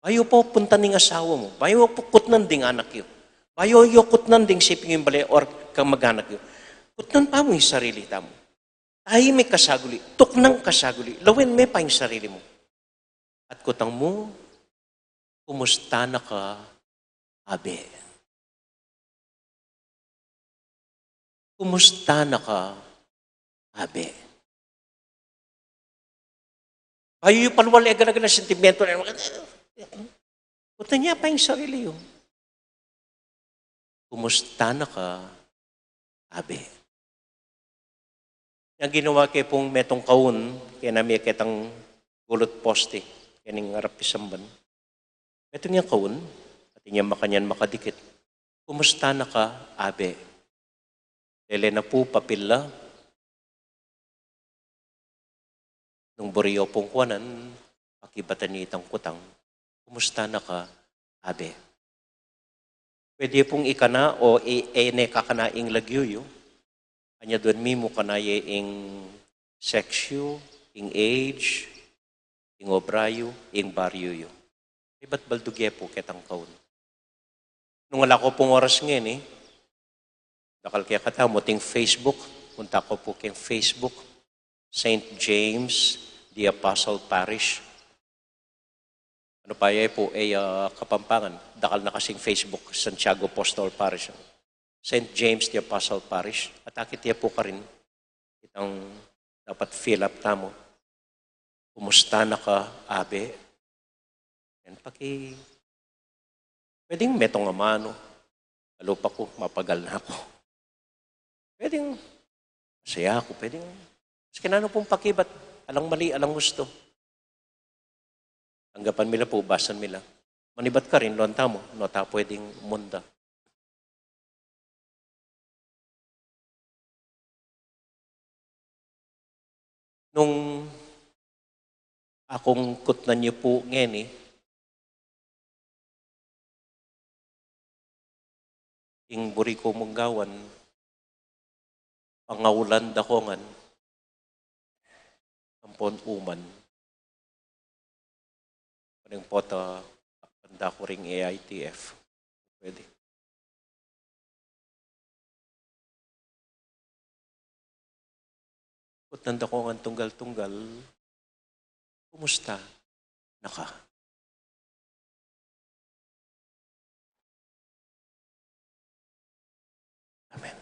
Bayo po punta ning asawa mo. Bayo po kutnan ding anak yo. Bayo yo kutnan ding siping yung balay or kang mag-anak yo. Kutnan pa mo yung sarili tamo. Tayo may kasaguli. Tuknang kasaguli. Lawin may pa yung sarili mo. At kutang mo, kumusta na ka, abe? Kumusta na ka, abe? Bayo yung palwala agad-agad na sentimento na kutang niya pa yung sarili yo. Kumusta na ka, abe? Ang ginawa kay pong metong kaun, kaya namin kitang gulot poste, kaya ning harap isamban. Metong niya kaun, at niya makanyan makadikit. Kumusta na ka, abe? Lele na po papilla. Nung buriyo pong kuwanan, pakibatan niya itang kutang. Kumusta na ka, abe? Pwede pong ikana o ene kakanaing lagyuyo. Anya doon mimo kanaye ing sexu, ing age, ing obrayo, ing baryo. Iba't baldugye po ketang kaun. Nung wala ko pong oras ngayon dakal kaya katamo ting Facebook, punta ko po keng Facebook, St. James the Apostle Parish. Ano pa po Kapampangan, dakal na kasing Facebook, Santiago Apostol Parish. St. James the Apostle Parish. At akit po ka rin, itang dapat fill up tamo. Kumusta na ka, abe? Yan, pwedeng metong amano. Lalo pa ko, mapagal na ako. Pwedeng masaya ako, pwedeng kinano pong pakibat, alang mali, alang gusto. Tanggapan nila po, basan nila. Manibat ka rin, lonta mo, nota pwedeng munda. Nung akong kutnan niyo po ngayon ing buri ko munggawan, pangawulan dakongan, ampon uman. Panang pota, panda ko ring AITF. Pwede. Kutnan dakongan tunggal-tunggal, kumusta na ka? Amen.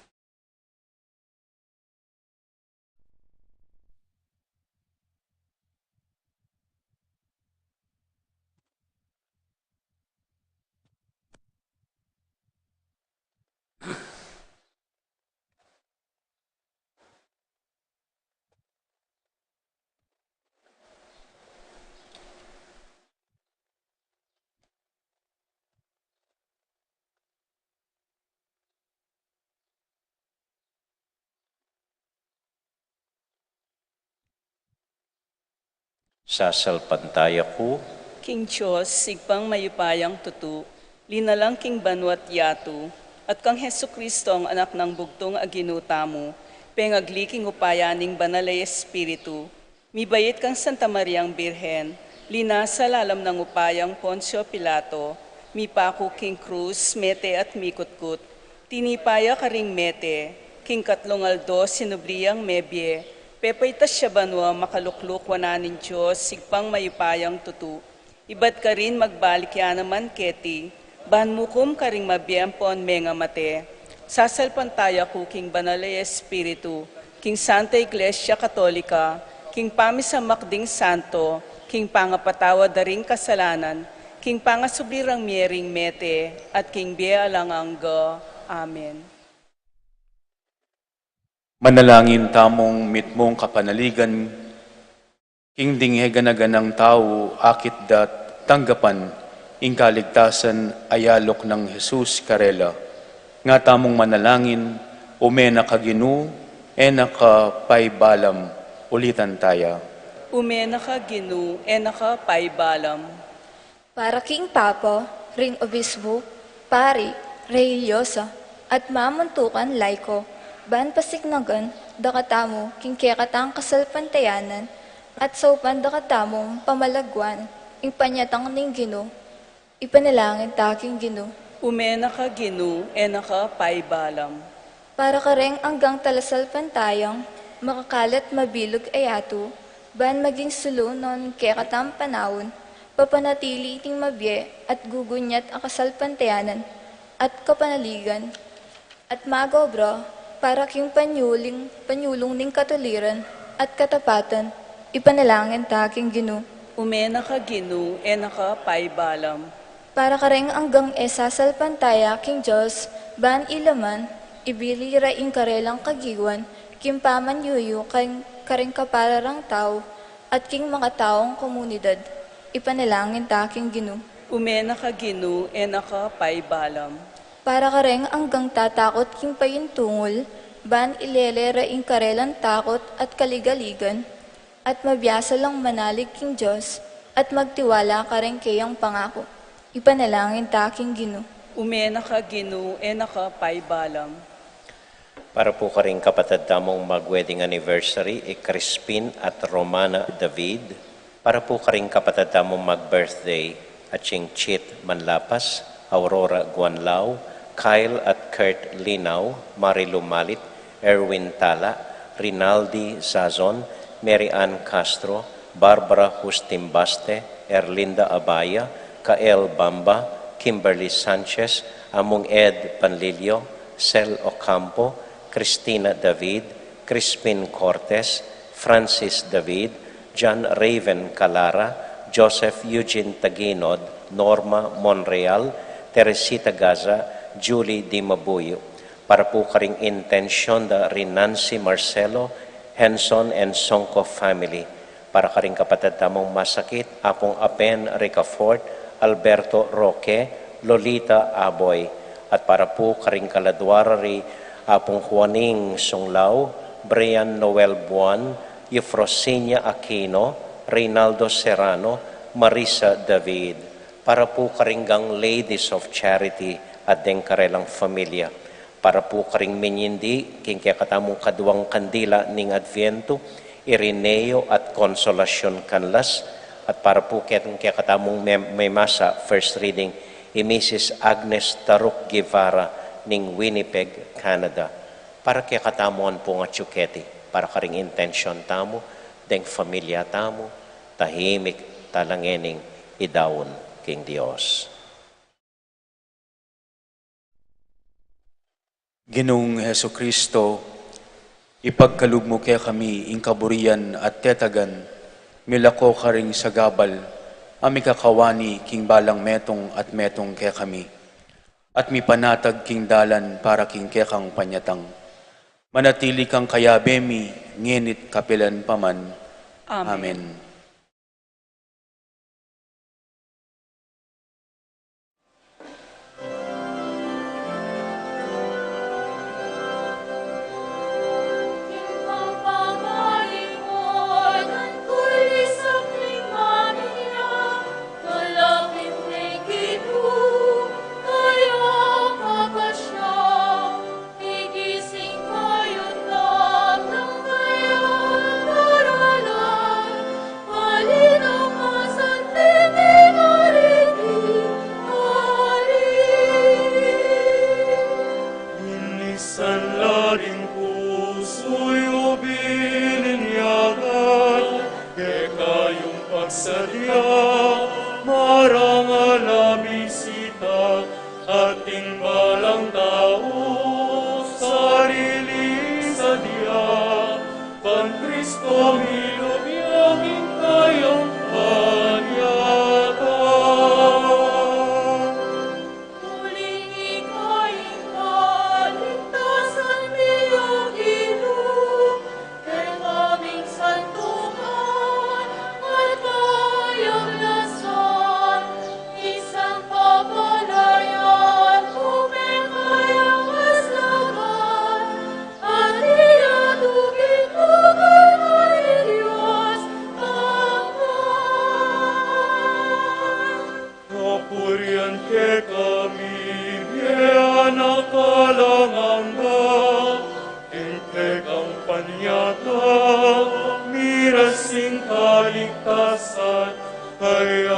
Sasalpantaya ko, King Diyos, sigpang mayupayang tutu, linalang King Banwat Yatu, at kang Heso Kristo ang anak ng bugtong aginuta mo, pengagliking upayaning banalay espiritu, mibayit kang Santa Mariang Birhen, linasa lalam ng upayang Poncio Pilato, mipako King Cruz, mete at mikutkut, tinipaya karing mete, King Katlongaldo, sinubliyang mebye, pepaytas siya banwa makalukluk wananin Diyos, sigpang mayupayang tutu. Ibad ka rin magbalik ya naman keti, banmukum karing mabiyempon menga mate. sasalpantaya ko king banal na espiritu, king Santa Iglesia Katolika, king pamisamakding santo, king pangapatawa daring kasalanan, king pangasubirang miering mete, at king bialangangga. Amen. Manalangin tamong mitmong kapanaligan, king dingheganang tao, akit dat tanggapan, ing kaligtasan ayalok ng Jesus Karela. Nga tamong manalangin, umena kaginu, ena ka paybalam, ulitan taya. Umena ka Ginu, enaka paibalam. Para king Papa, ring Obispo, Pari, Religyosa, at mamuntukan laiko, ban pasiknagan, dakatamo, king kekatang kasalpantayanan, at saupan dakatamong pamalagwan, ing panyatang ning Gino, ipanalangin taking Gino. Umena ka Ginu, enaka paibalam. Para kareng anggang talasalpantayang, makakalat mabilog ayato, ban maging sulo non kekatam panahon, papanatili iting mabye at gugunyat ang kasalpantayanan at kapanaligan, at magobra para king panyulong ning katuliran at katapatan, ipanalangin taking Gino. Umena ka Ginu, enaka paibalam. Para kareng anggang esasalpantaya king Diyos, ban ilaman, ibilira ing karelang kagiwan, kim paman yuyu kareng kapararang tao, at king mga taong komunidad, ipanalangin taking Gino. Umena ka Ginu, enaka paibalam. Para kareng anggang tatakot king payintungol, ban ilelera ing karelang takot at kaligaligan, at mabiyasa lang manalig king Diyos, at magtiwala kareng kayang pangako, ipanalangin taking Gino. Umena ka Ginu, enaka paibalam. Para po ka rin kapatid tamong mag-wedding anniversary, Crispin at Romana David. Para po ka rin kapatid tamong mag-birthday, Ching Chit Manlapas, Aurora Guanlao, Kyle at Kurt Linaw, Marilu Malit, Erwin Tala, Rinaldi Sazon, Mary Ann Castro, Barbara Justimbaste, Erlinda Abaya, Kael Bamba, Kimberly Sanchez, Among Ed Panlilio, Sel Ocampo, Cristina David, Crispin Cortes, Francis David, John Raven Calara, Joseph Eugene Taginod, Norma Monreal, Teresita Gaza, Julie Di Mabuyo. Para po karing intensyon da Rinancy Marcelo, Henson and Songko family. Para karing kapatid tamong masakit, Apong Apen Ricafort, Alberto Roque, Lolita Aboy. At para po karing kaladwarari, Apong Juaning Sunglao, Brian Noel Buan, Eufrosinia Aquino, Reynaldo Serrano, Marisa David. Para po karinggang Ladies of Charity at deng karelang familia. Para po karing minyindi, king katamong kaduang kandila ning Adviento, Irineo at Konsolasyon Canlas. At para po katamong may masa, first reading, Mrs. Agnes Taruk Guevara, ning Winnipeg, Canada. Para kaya katamuan po nga tsuketi, para karing intensyon tamo, deng familia tamo, tahimik talangening idawon king Dios. Ginoong Heso Kristo, ipagkalugmo kaya kami ing kaburian at tetagan, milako ka ring sa gabal, ami kakawani king balang metong at metong kaya kami. At mi panatag king dalan para king kekang panyatang. Manatili kang kayabemi, ngenit kapilan paman. Amen.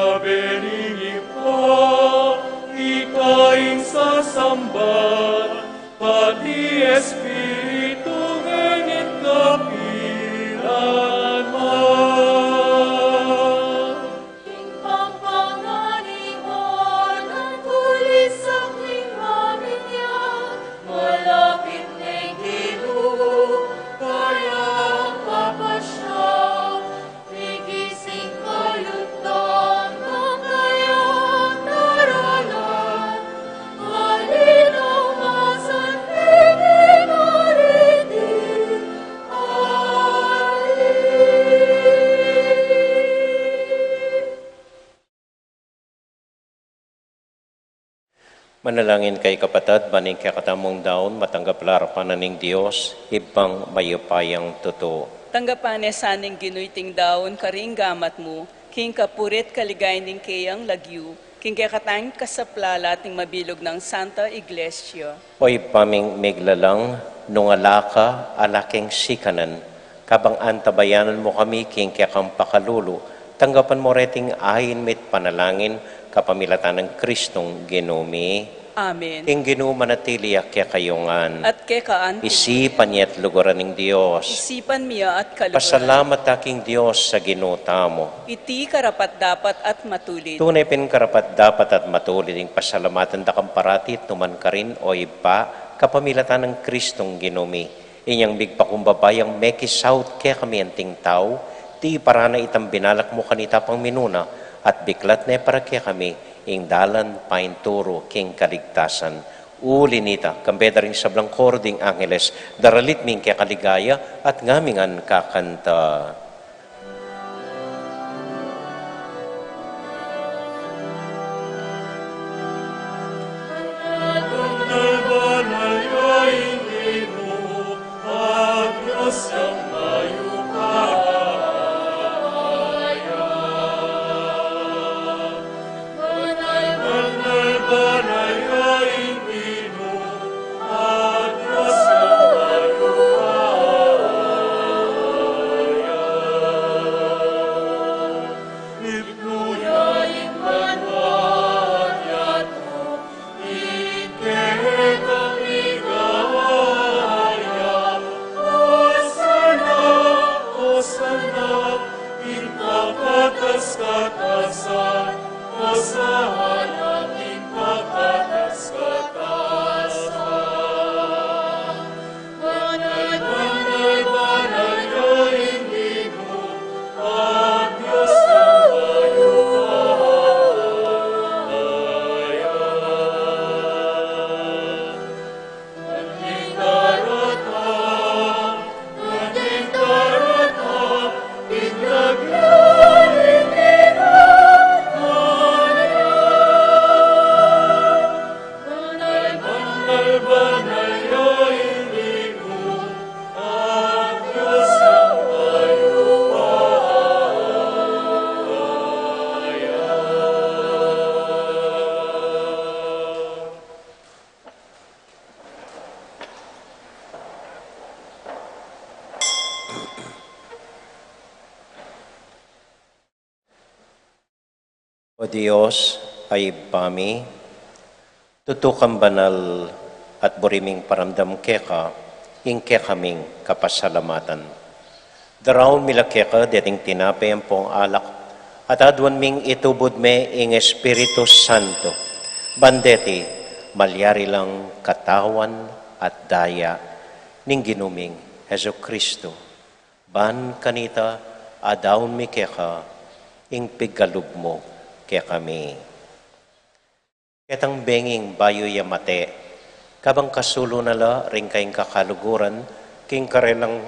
Kaberingin ko, ikaing sasamba, pati Espiritu ngenit kapiran man. Pangpanganiwan ang tulis sa klimamin niya, malapit na'y gilu, kaya papasya. Igising kayutan, kaya taralan, malinaw masan pinimoriti, Manalangin kay kapatid, baning kakatamong daon, matanggap larapan ning Diyos, ibang mayupayang totoo. Tanggapan saning ginuiting daon karing gamat mo, king kapurit kaligay ning kayang lagyu, king kakatang kasaplala ting mabilog ng Santa Iglesia. Oy paming miglalang, nungalaka, alaking sikanan, kabang antabayanan mo kami, king kakang pakalulu, tanggapan mo reting ahin mit panalangin, kapamilatan ng Kristong ginumi. Amen. King ginuma na tiliyak kaya kayungan. At kekaan Isipan niya at lugaran ng Diyos. isipan miya at kaluguran. Pasalamat aking Diyos sa ginuta mo. Iti karapat dapat at matulid. Tunay pin karapat dapat at matulid ng pasalamatan da kang parati tuman ka rin o iba kapamilatan ng Kristong ginumi. Inyang bigpakumbabayang mekisaut kaya kami anting tao, ti para na itang binalak mo kanita pang minuna, at biklat na para kaya kami, ing dalan painturo king kaligtasan. Uli nita, kambeda rin sa blangkor ding angeles, daralit ming kaya kaligaya, at ngamingan kakanta. O Diyos ay pami, tutukang banal at buriming paramdam keka, ing kaming kapasalamatan. Daraw mila keka, deting tinapay ang pong alak, at adwan ming itubod me ing Espiritu Santo. Bandeti, malyari lang katawan at daya, ning ginuming Heso Kristo. Ban kanita, adawn mi keka, ing pigalub mo, kaya kami. Ketang benging bayo yamate, kabang kasulo nala ring kayong kakaluguran, king karelang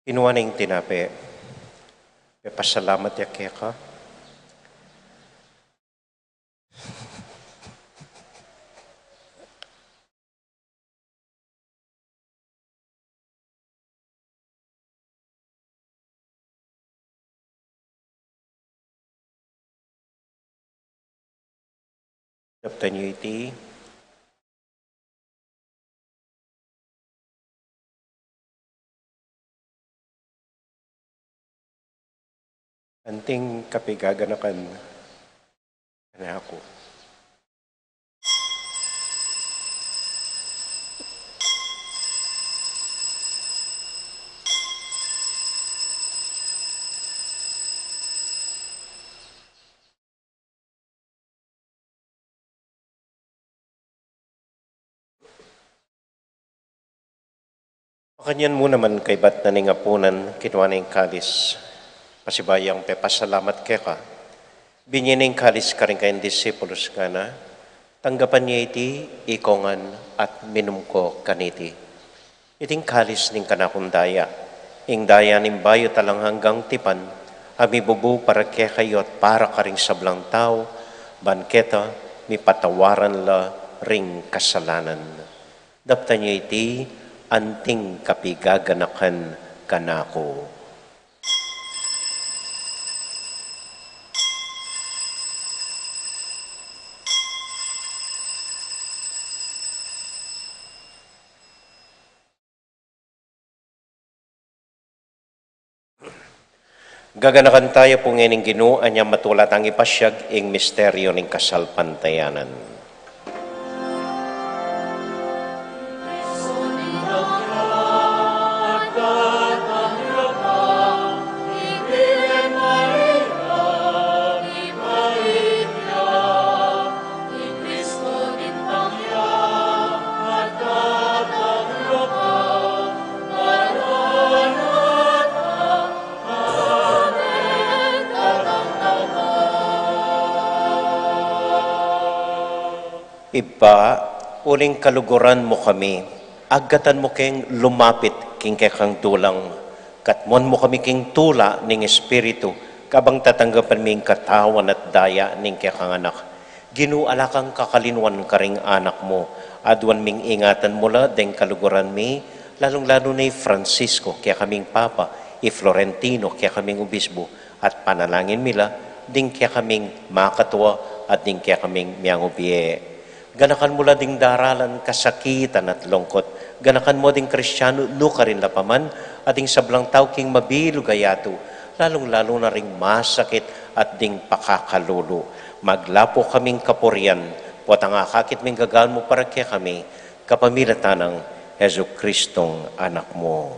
kinuha na yung tinape. Pasalamat ya keka. Daptan niyo iti. Anting kapigaganakan na ako. Makanyan mo naman kay bat na ningapunan kinuha na yung kalis. Pasibayang pepasalamat kay ka. Binyan na yung kalis ka rin kayong disipulos ka na. Tanggapan niya iti, ikongan at minum ko kaniti. Iting kalis ning kanakundaya. Ing daya ning bayo talang hanggang tipan. Ami bubu para kay kayo at para ka ring sablang tao. Banketa, mi patawaran la ring kasalanan. Daptan niya iti, anting kapigaganakan kanako. Gaganakan tayo po ngayon ng Ginoo anya matulat ang ipasyag ing misteryo ng kasalpantayanan. Iba, uling kaluguran mo kami, agatan mo keng lumapit king kekang tulang, katmon mo kami king tula ning espiritu, kabang tatanggapan ming katawan at daya ning kekang anak. Ginuala kang kakalinwan karing anak mo, adwan ming ingatan mula deng kaluguran mi, lalong-lalo ni Francisco, kaya kaming papa, Florentino, kaya kaming obispo, at panalangin mila, ding kaya kaming makatwa, at ding kaya kaming miyang ubiye. Ganakan mo ding daralan, kasakitan at lungkot. Ganakan mo ding Kristyano, luka rin lapaman, at ding sablang tao king mabilog ayato, lalong-lalo na ring masakit at ding pakakalulu. Maglapo kaming kapurian, puwat ang akakit ming gagaan mo para kaya kami, kapamilatan ng Hesu Kristong anak mo.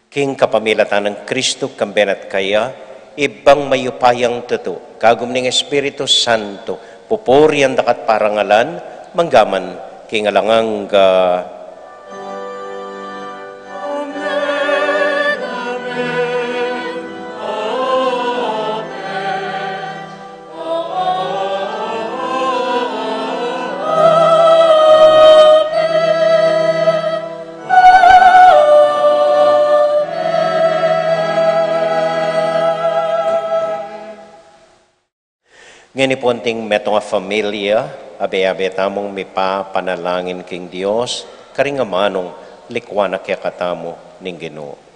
King kapamilatan ng Kristo kambenat kaya, ibang mayupayang tuto, kagum ning Espiritu Santo, pupurian dakat parangalan, manggaman, kingalangang Ngani ponting metong a familia, abe-abe tamong mipa panalangin king Dios, karingamanong likwana kaya katamo ning Ginoo.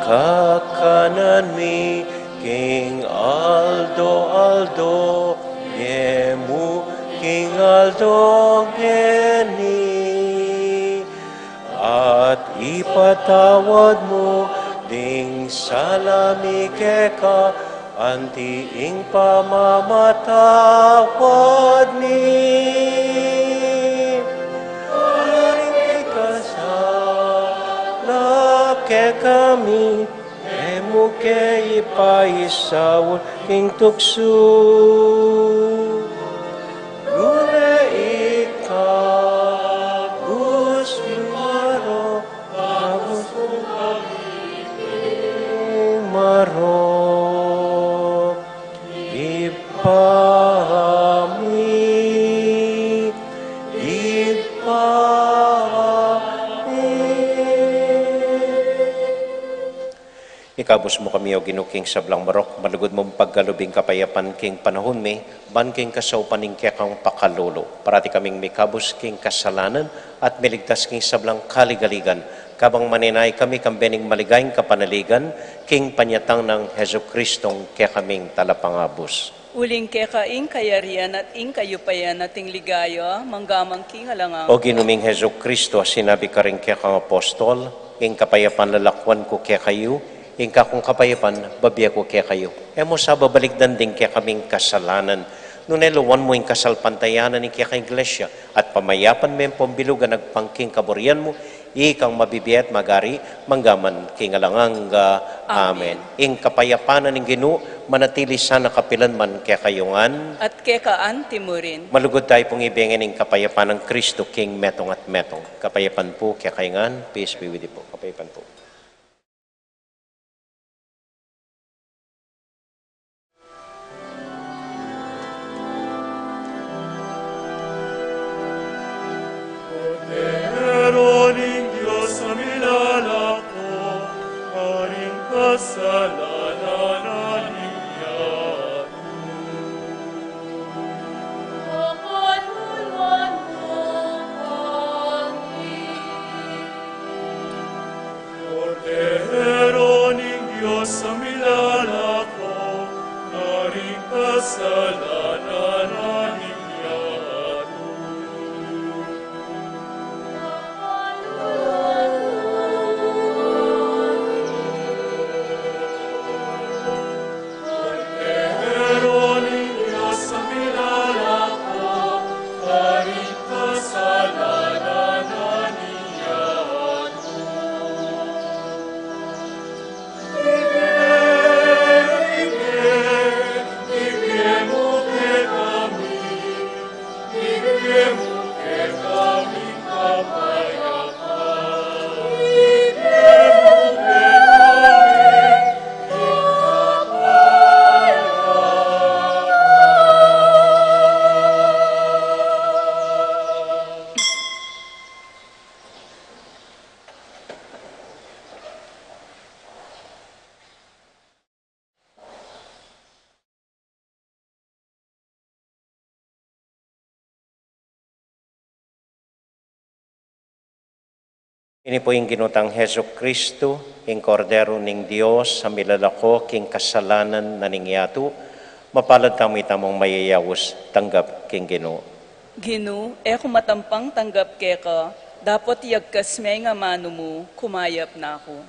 Kakanan mi King Aldo, yemu King Aldo geni, at ipatawad mo ding salami keka, antiing pamamatawad ni. Ke kami, emu ke ipaisawon king tukso. Ipami, Ikabos mo kami o ginuking sablang marok, malugod mong paggalubing kapayapan king panahon mi, ban king kasaupaning kekang pakalolo. Parati kaming mikabos king kasalanan at miligtas king sablang kaligaligan. Kabang maninay kami kambening maligayang kapanaligan, king panyatang ng Heso Kristong kekaming talapangabos. Uling kekaing kayarian at ing kayupayan ating ligaya, manggamang king halangang. O ginuming Heso Kristo, sinabi ka rin kekang apostol, ing kapayapan lalakwan ko kekayo, ing kakong kapayapan, babya ko kekayo. Emo sa babaligdan din kaya kaming kasalanan. Nuneluwan mo ing kasalpantayanan ni kaya iglesia at pamayapan mo yung pambilugan nagpangking kaburian mo, ikang mabibiyat magari, manggaman kingalangang amen. Ing kapayapanan ng Ginoo, manatili sana kapilan man kaya kayungan. At kekaan timurin. Malugod tayo pong ibigin ng kapayapan ng Kristo, King metong at metong. Kapayapan po kaya kayungan, peace be with you po. Kapayapan po. Meron Diyos sa milalako, aring kasalanan aning yato. Makanulwan mo kami. Cordero ning Diyos sa milalako, aring kasalanan aning yato. Cordero ning Diyos sa milalako, aring kasalanan aning yato. Ibigay mo kay kami, ibigay mo kay kami kapayapaan. Ibigay mo kay kami kapayapaan. Ini po yung ginutang Heso Kristo, ing kordero ning Dios sa milalako, king kasalanan na ningyato, mapalad kami tamong mayayawos, tanggap king Ginoo. Ginu, kung matampang tanggap keka, dapat yagkas may nga mano mo, kumayap na ako.